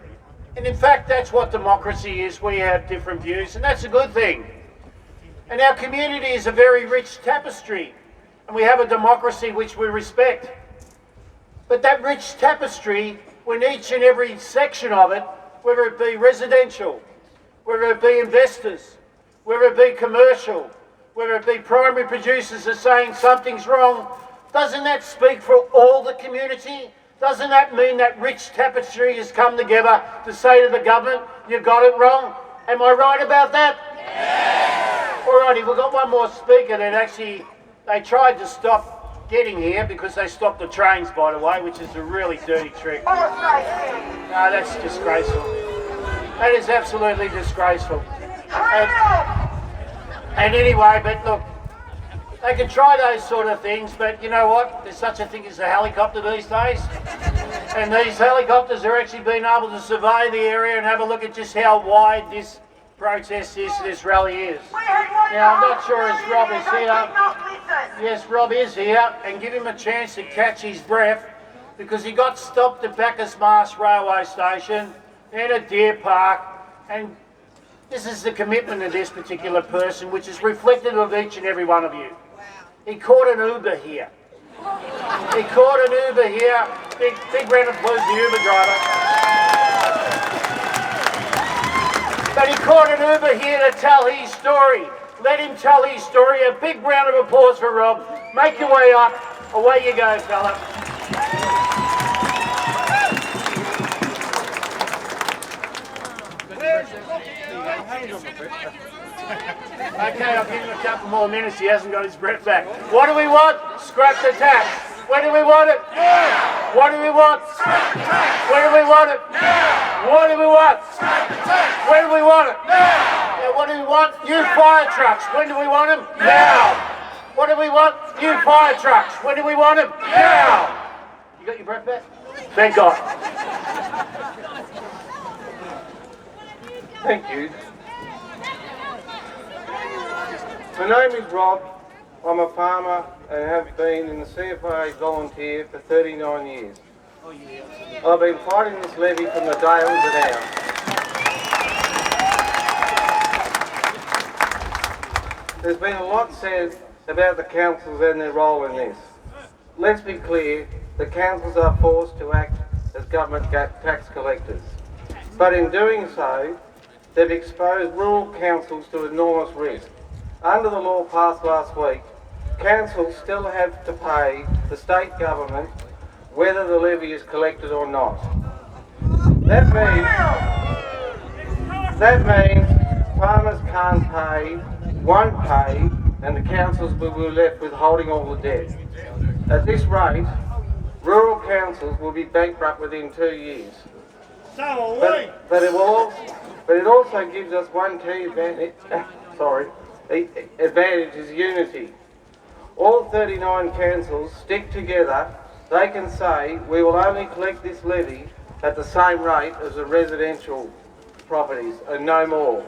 And in fact, that's what democracy is. We have different views, and that's a good thing. And our community is a very rich tapestry, and we have a democracy which we respect. But that rich tapestry, when each and every section of it, whether it be residential, whether it be investors, whether it be commercial, whether it be primary producers are saying something's wrong, doesn't that speak for all the community? Doesn't that mean that rich tapestry has come together to say to the government, you got it wrong? Am I right about that? Yeah. All righty, we've got one more speaker that actually, they tried to stop getting here because they stopped the trains, by the way, which is a really dirty trick. No, that's disgraceful. That is absolutely disgraceful. And anyway, but look, they can try those sort of things, but you know what? There's such a thing as a helicopter these days. And these helicopters are actually being able to survey the area and have a look at just how wide this protest is, this rally is. Now, I'm not sure if Rob is here. Yes, Rob is here, and give him a chance to catch his breath, because he got stopped at Bacchus Marsh Railway Station and at Deer Park, and this is the commitment of this particular person, which is reflective of each and every one of you. He caught an Uber here. He caught an Uber here. Big round of applause to the Uber driver. But he caught an Uber here to tell his story. Let him tell his story. A big round of applause for Rob. Make your way up. Away you go, fella. Okay, I'll give him a couple more minutes. He hasn't got his breath back. What do we want? Scrap the tax. When do we want it? Now. What do we want? Scrap the tax. When do we want it? Now. What do we want? Scrap the tax. When do we want it? Now. Yeah, what do we want? New fire trucks. When do we want them? Now. What do we want? New fire trucks. When do we want them? Now. You got your breath back? Thank God. Thank you. My name is Rob. I'm a farmer and have been in the CFA volunteer for 39 years. I've been fighting this levy from the day it was announced. There's been a lot said about the councils and their role in this. Let's be clear, the councils are forced to act as government tax collectors. But in doing so, they've exposed rural councils to enormous risk. Under the law passed last week, councils still have to pay the state government whether the levy is collected or not. That means farmers can't pay, won't pay, and the councils will be left with holding all the debt. At this rate, rural councils will be bankrupt within 2 years. But it also gives us one key advantage, advantage is unity. All 39 councils stick together, they can say we will only collect this levy at the same rate as the residential properties and no more.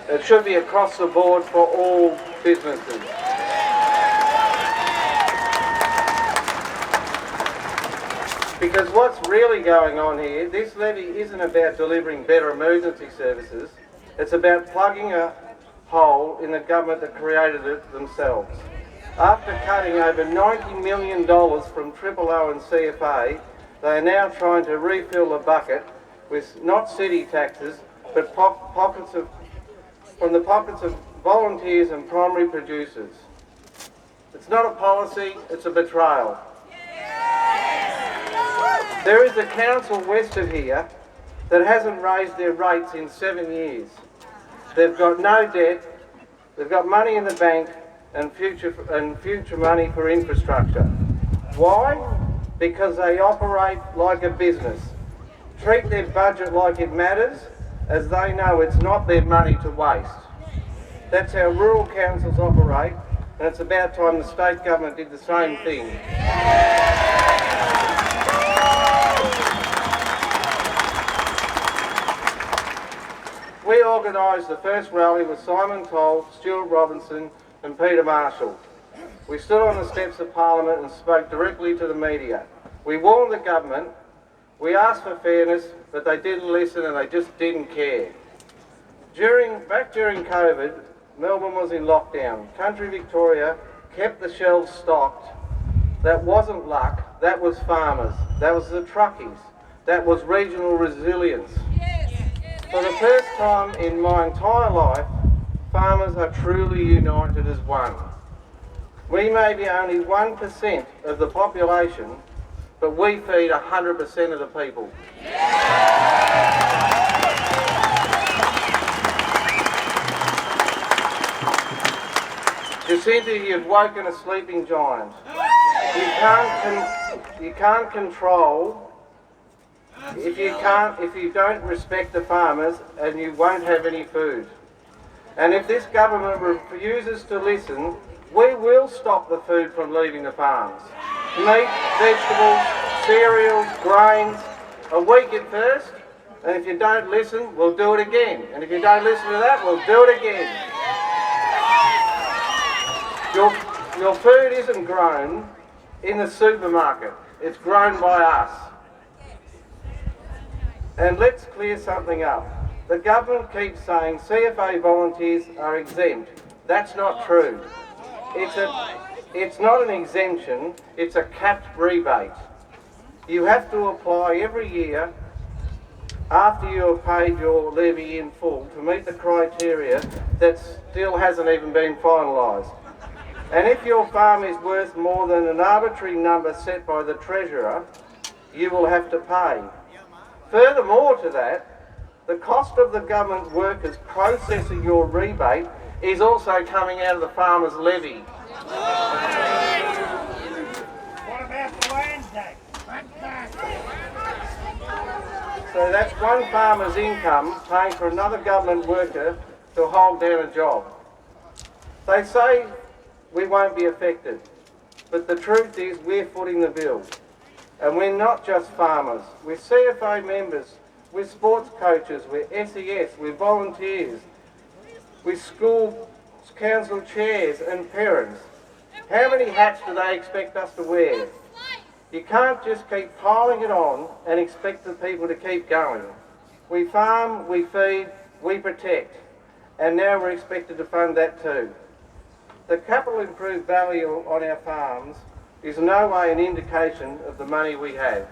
It should be across the board for all businesses. Because what's really going on here, this levy isn't about delivering better emergency services, it's about plugging a hole in the government that created it themselves. After cutting over $90 million from OOO and CFA, they are now trying to refill the bucket with not city taxes, but from the pockets of volunteers and primary producers. It's not a policy, it's a betrayal. There is a council west of here that hasn't raised their rates in 7 years. They've got no debt, they've got money in the bank and future money for infrastructure. Why? Because they operate like a business. Treat their budget like it matters, as they know it's not their money to waste. That's how rural councils operate, and it's about time the state government did the same thing. We organised the first rally with Simon Toll, Stuart Robinson and Peter Marshall. We stood on the steps of Parliament and spoke directly to the media. We warned the government, we asked for fairness, but they didn't listen and they just didn't care. Back during COVID, Melbourne was in lockdown. Country Victoria kept the shelves stocked. That wasn't luck, that was farmers, that was the truckies, that was regional resilience. For the first time in my entire life, farmers are truly united as one. We may be only 1% of the population, but we feed 100% of the people. Jacinta, you've woken a sleeping giant. You can't control if you don't respect the farmers, and you won't have any food. And if this government refuses to listen, we will stop the food from leaving the farms. Meat, vegetables, cereals, grains, a week at first, and if you don't listen, we'll do it again. And if you don't listen to that, we'll do it again. Your food isn't grown in the supermarket, it's grown by us. And let's clear something up. The government keeps saying CFA volunteers are exempt. That's not true. It's not an exemption, it's a capped rebate. You have to apply every year after you have paid your levy in full to meet the criteria that still hasn't even been finalised. And if your farm is worth more than an arbitrary number set by the Treasurer, you will have to pay. Furthermore to that, the cost of the government workers processing your rebate is also coming out of the farmer's levy. What about the land tax? So that's one farmer's income paying for another government worker to hold down a job. They say we won't be affected, but the truth is we're footing the bill. And we're not just farmers, we're CFA members, we're sports coaches, we're SES, we're volunteers, we're school council chairs and parents. How many hats do they expect us to wear? You can't just keep piling it on and expect the people to keep going. We farm, we feed, we protect, and now we're expected to fund that too. The capital improved value on our farms is in no way an indication of the money we have.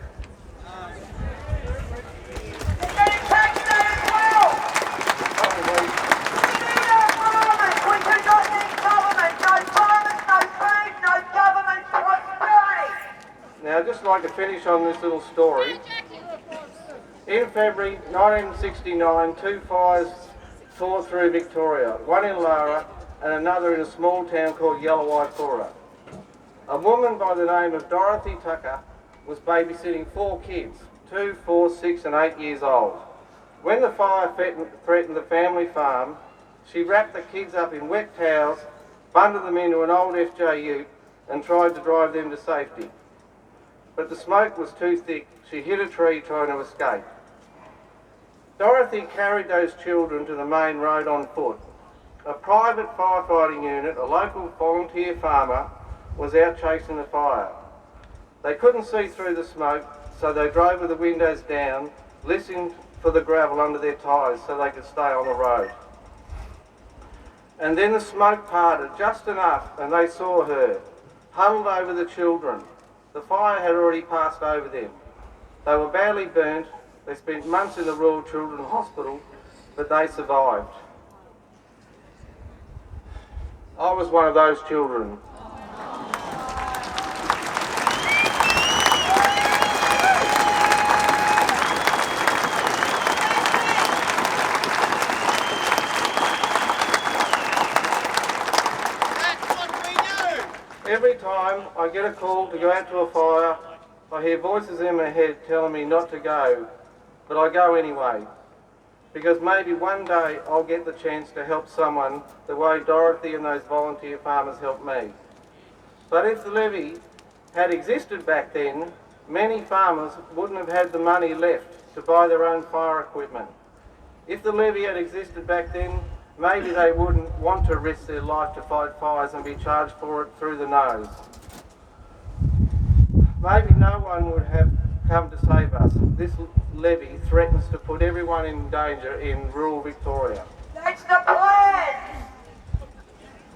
Now I'd just like to finish on this little story. In February 1969, two fires tore through Victoria, one in Lara and another in a small town called Yellowwaipura. A woman by the name of Dorothy Tucker was babysitting 4 kids, 2, 4, 6 and 8 years old. When the fire threatened the family farm, she wrapped the kids up in wet towels, bundled them into an old FJ ute and tried to drive them to safety. But the smoke was too thick. She hit a tree trying to escape. Dorothy carried those children to the main road on foot. A private firefighting unit, a local volunteer farmer, was out chasing the fire. They couldn't see through the smoke, so they drove with the windows down, listening for the gravel under their tyres so they could stay on the road. And then the smoke parted just enough and they saw her, huddled over the children. The fire had already passed over them. They were badly burnt. They spent months in the Royal Children's Hospital, but they survived. I was one of those children. Every time I get a call to go out to a fire, I hear voices in my head telling me not to go, but I go anyway, because maybe one day I'll get the chance to help someone the way Dorothy and those volunteer farmers helped me. But if the levy had existed back then, many farmers wouldn't have had the money left to buy their own fire equipment. If the levy had existed back then, maybe they wouldn't want to risk their life to fight fires and be charged for it through the nose. Maybe no one would have come to save us. This levy threatens to put everyone in danger in rural Victoria. That's the plan!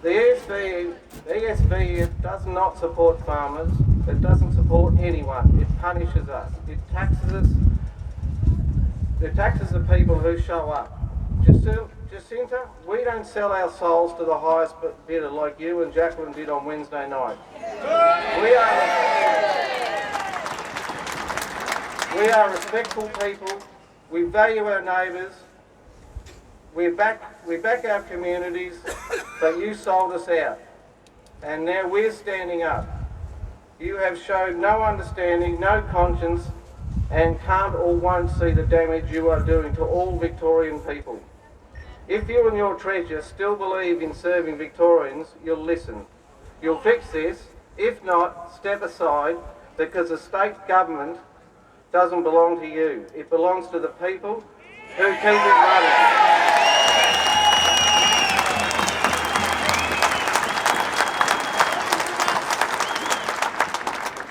The ESV does not support farmers. It doesn't support anyone. It punishes us. It taxes us. It taxes the people who show up. Jacinta, we don't sell our souls to the highest bidder like you and Jacqueline did on Wednesday night. We are respectful people. We value our neighbours. We back our communities, but you sold us out. And now we're standing up. You have showed no understanding, no conscience, and can't or won't see the damage you are doing to all Victorian people. If you and your treasurer still believe in serving Victorians, you'll listen. You'll fix this. If not, step aside, because the state government doesn't belong to you. It belongs to the people who keep it running.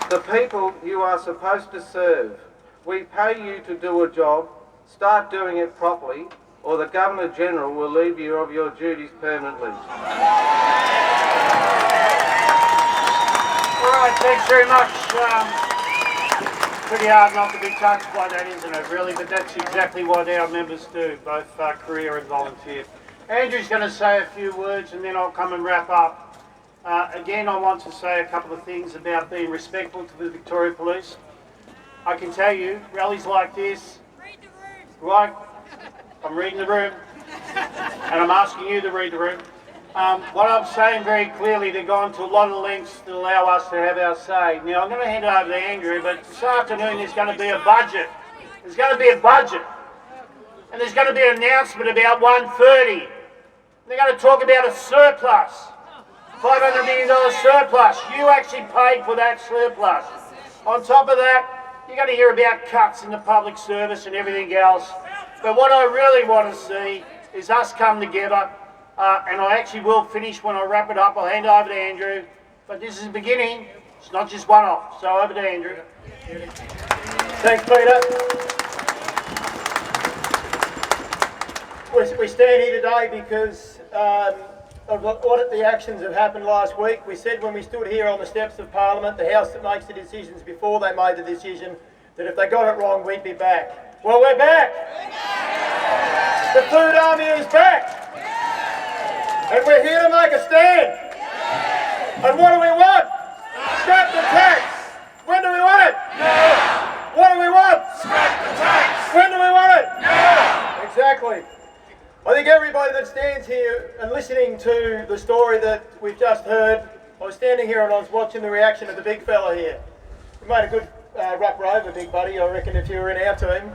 The people you are supposed to serve. We pay you to do a job. Start doing it properly, or the Governor-General will leave you of your duties permanently. All right, thanks very much. Pretty hard not to be touched by that, isn't it, really? But that's exactly what our members do, both career and volunteer. Andrew's going to say a few words and then I'll come and wrap up. Again, I want to say a couple of things about being respectful to the Victoria Police. I can tell you, rallies like this, right? I'm reading the room, and I'm asking you to read the room. What I'm saying very clearly, they've gone to a lot of lengths to allow us to have our say. Now, I'm going to hand it over to Andrew, but this afternoon there's going to be a budget. There's going to be a budget. And there's going to be an announcement about 130. They're going to talk about a surplus. $500 million surplus. You actually paid for that surplus. On top of that, you're going to hear about cuts in the public service and everything else. But what I really want to see is us come together, and I actually will finish when I wrap it up. I'll hand over to Andrew. But this is the beginning. It's not just one off. So over to Andrew. Thanks, Peter. We stand here today because of what the actions that happened last week. We said when we stood here on the steps of Parliament, the House that makes the decisions before they made the decision, that if they got it wrong, we'd be back. Well, we're back. The Food Army is back. And we're here to make a stand. And what do we want? Scrap the tax. When do we want it? Now. What do we want? Scrap the tax. When do we want it? Now. Exactly. I I think everybody that stands here and listening to the story that we've just heard, I was standing here and I was watching the reaction of the big fella here. You made a good ruck rover, big buddy, I reckon, if you were in our team.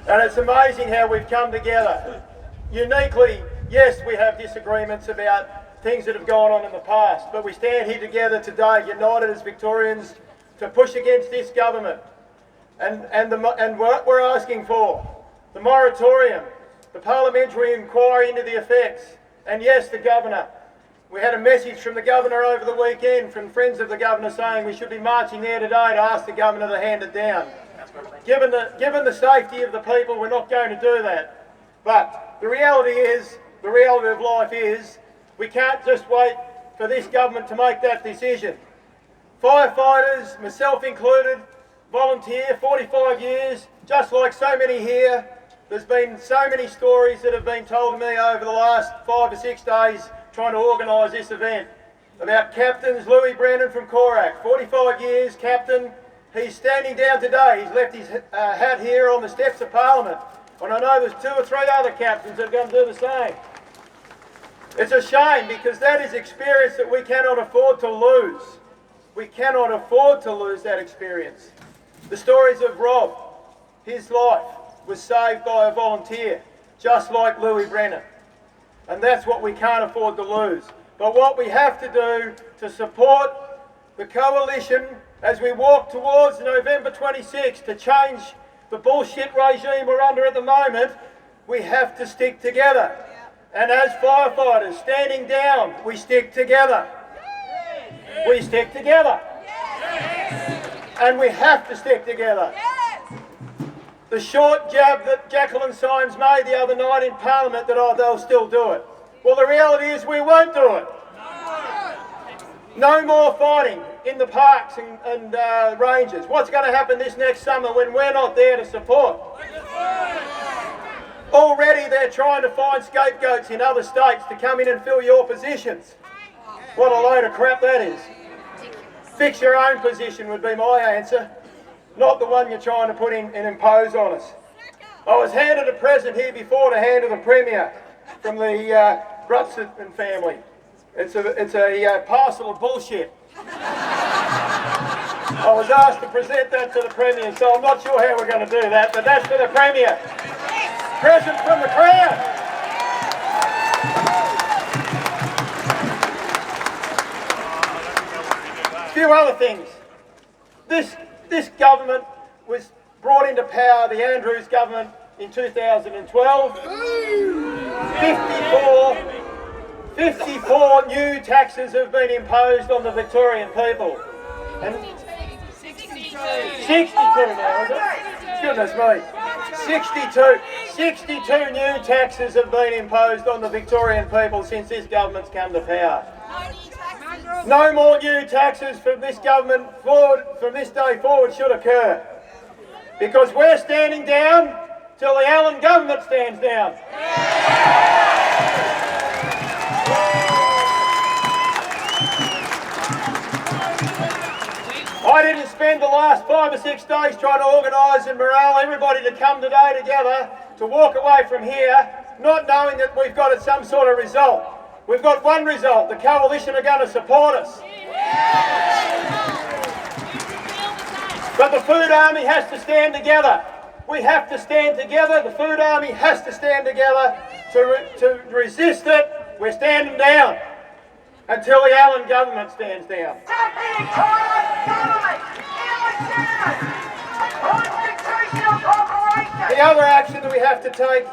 And it's amazing how we've come together. Uniquely, yes, we have disagreements about things that have gone on in the past, but we stand here together today, united as Victorians, to push against this government. And what we're asking for, the moratorium, the parliamentary inquiry into the effects, and yes, the governor. We had a message from the governor over the weekend from friends of the governor saying we should be marching there today to ask the governor to hand it down. Given the safety of the people, we're not going to do that. But the reality of life is, we can't just wait for this government to make that decision. Firefighters, myself included, volunteer, 45 years, just like so many here. There's been so many stories that have been told to me over the last 5 or 6 days trying to organise this event. About captains, Louis Brennan from Corac, 45 years, captain. He's standing down today. He's left his hat here on the steps of Parliament. And I know there's 2 or 3 other captains that are going to do the same. It's a shame because that is experience that we cannot afford to lose. We cannot afford to lose that experience. The stories of Rob, his life was saved by a volunteer, just like Louis Brennan. And that's what we can't afford to lose. But what we have to do to support the coalition as we walk towards November 26 to change the bullshit regime we're under at the moment, we have to stick together. And as firefighters standing down, we stick together. We stick together. And we have to stick together. The short jab that Jacqueline Symes made the other night in Parliament that, oh, they'll still do it. Well, the reality is we won't do it. No more fighting in the parks and ranges. What's going to happen this next summer when we're not there to support? Already they're trying to find scapegoats in other states to come in and fill your positions. What a load of crap that is. Fix your own position would be my answer, not the one you're trying to put in and impose on us. I was handed a present here before to hand to the Premier from the Grutson family. It's a parcel of bullshit. I was asked to present that to the Premier, so I'm not sure how we're going to do that, but that's for the Premier. Present from the Crown. A few other things. This government was brought into power, the Andrews government, in 2012. 54 new taxes have been imposed on the Victorian people. And 62 now, is it? Goodness me. 62 new taxes have been imposed on the Victorian people since this government's come to power. No more new taxes from this government from this day forward should occur. Because we're standing down till the Allen government stands down. I didn't spend the last 5 or 6 days trying to organise and morale everybody to come today together to walk away from here not knowing that we've got some sort of result. We've got one result. The coalition are going to support us. But the Food Army has to stand together. We have to stand together. The Food Army has to stand together to resist it. We're standing down until the Allen government stands down. The other action that we have to take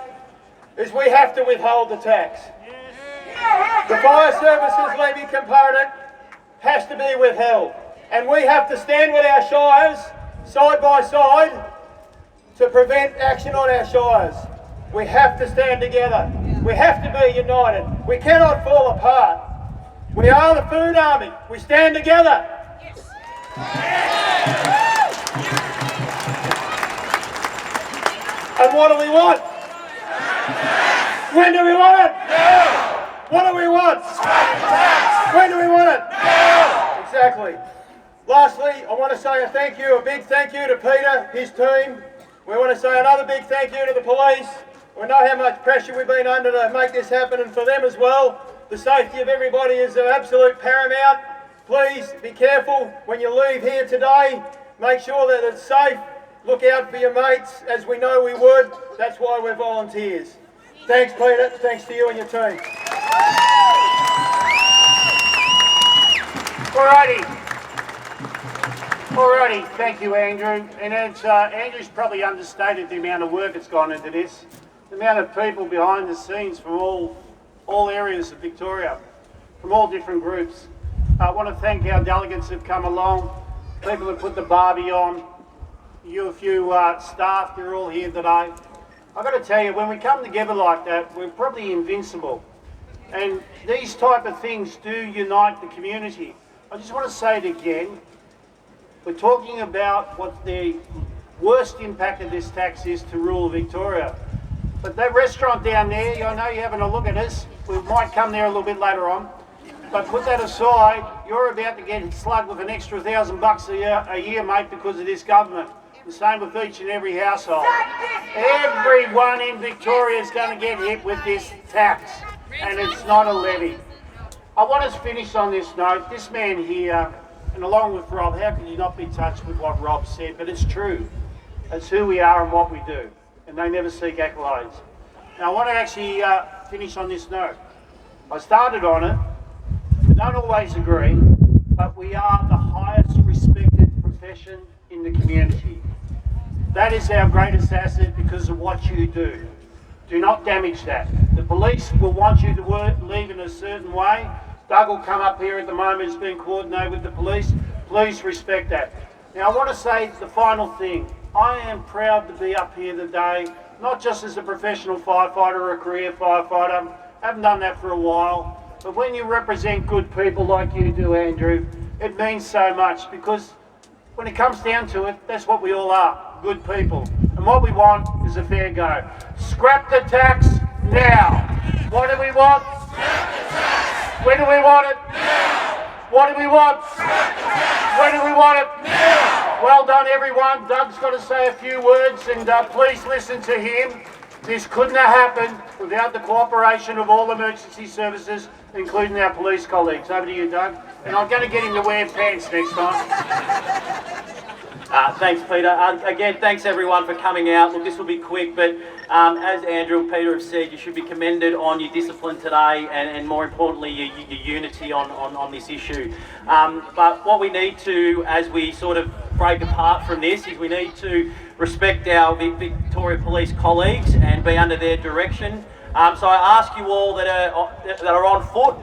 is we have to withhold the tax. The Fire Services Levy component has to be withheld. And we have to stand with our shires, side by side, to prevent action on our shires. We have to stand together. We have to be united. We cannot fall apart. We are the Food Army. We stand together. And what do we want? When do we want it? Now. What do we want? When do we want it? Now. Exactly. Lastly, I want to say a big thank you to Peter, his team. We want to say another big thank you to the police. We know how much pressure we've been under to make this happen, and for them as well. The safety of everybody is of absolute paramount. Please be careful when you leave here today. Make sure that it's safe. Look out for your mates, as we know we would. That's why we're volunteers. Thanks, Peter. Thanks to you and your team. Alrighty, thank you, Andrew. And it's, Andrew's probably understated the amount of work that's gone into this. The amount of people behind the scenes from all areas of Victoria, from all different groups. I want to thank our delegates who've come along, people who put the barbie on, you few staff, you're all here today. I've got to tell you, when we come together like that, we're probably invincible. And these type of things do unite the community. I just want to say it again. We're talking about what the worst impact of this tax is to rural Victoria. But that restaurant down there, I know you're having a look at us. We might come there a little bit later on. But put that aside, you're about to get slugged with an extra $1,000 a year, mate, because of this government. The same with each and every household. Everyone in Victoria is going to get hit with this tax, and it's not a levy. I want us to finish on this note. This man here, and along with Rob, how can you not be touched with what Rob said? But it's true. It's who we are and what we do, and they never seek accolades. Now I want to actually finish on this note. I started on it. We don't always agree, but we are the highest respected profession in the community. That is our greatest asset because of what you do. Do not damage that. The police will want you to leave in a certain way. Doug will come up here at the moment, it's been coordinated with the police. Please respect that. Now I want to say the final thing. I am proud to be up here today, not just as a professional firefighter or a career firefighter. I haven't done that for a while. But when you represent good people like you do, Andrew, it means so much because when it comes down to it, that's what we all are, good people. And what we want is a fair go. Scrap the tax now. What do we want? Scrap the tax. When do we want it? Now. What do we want? Scrap the tax. When do we want it? Now. Well done, everyone. Doug's got to say a few words, and please listen to him. This couldn't have happened without the cooperation of all emergency services, including our police colleagues. Over to you, Doug. And I'm going to get him to wear pants next time. Thanks, Peter. Again, thanks everyone for coming out. Look, this will be quick, but as Andrew and Peter have said, you should be commended on your discipline today and more importantly, your unity on this issue. But what we need to, as we sort of break apart from this, is we need to respect our Victoria Police colleagues and be under their direction. So I ask you all that are on foot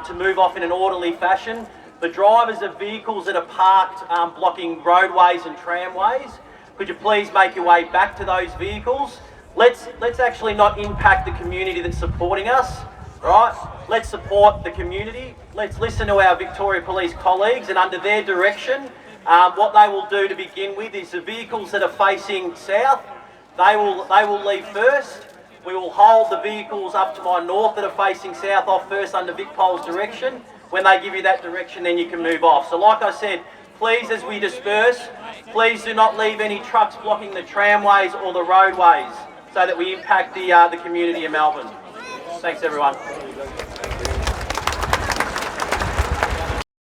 to move off in an orderly fashion. The drivers of vehicles that are parked blocking roadways and tramways, could you please make your way back to those vehicles? Let's actually not impact the community that's supporting us, right? Let's support the community. Let's listen to our Victoria Police colleagues, and under their direction, what they will do to begin with is the vehicles that are facing south, they will leave first. We will hold the vehicles up to my north that are facing south off first under VicPol's direction. When they give you that direction, then you can move off. So like I said, please, as we disperse, please do not leave any trucks blocking the tramways or the roadways so that we impact the community of Melbourne. Thanks, everyone.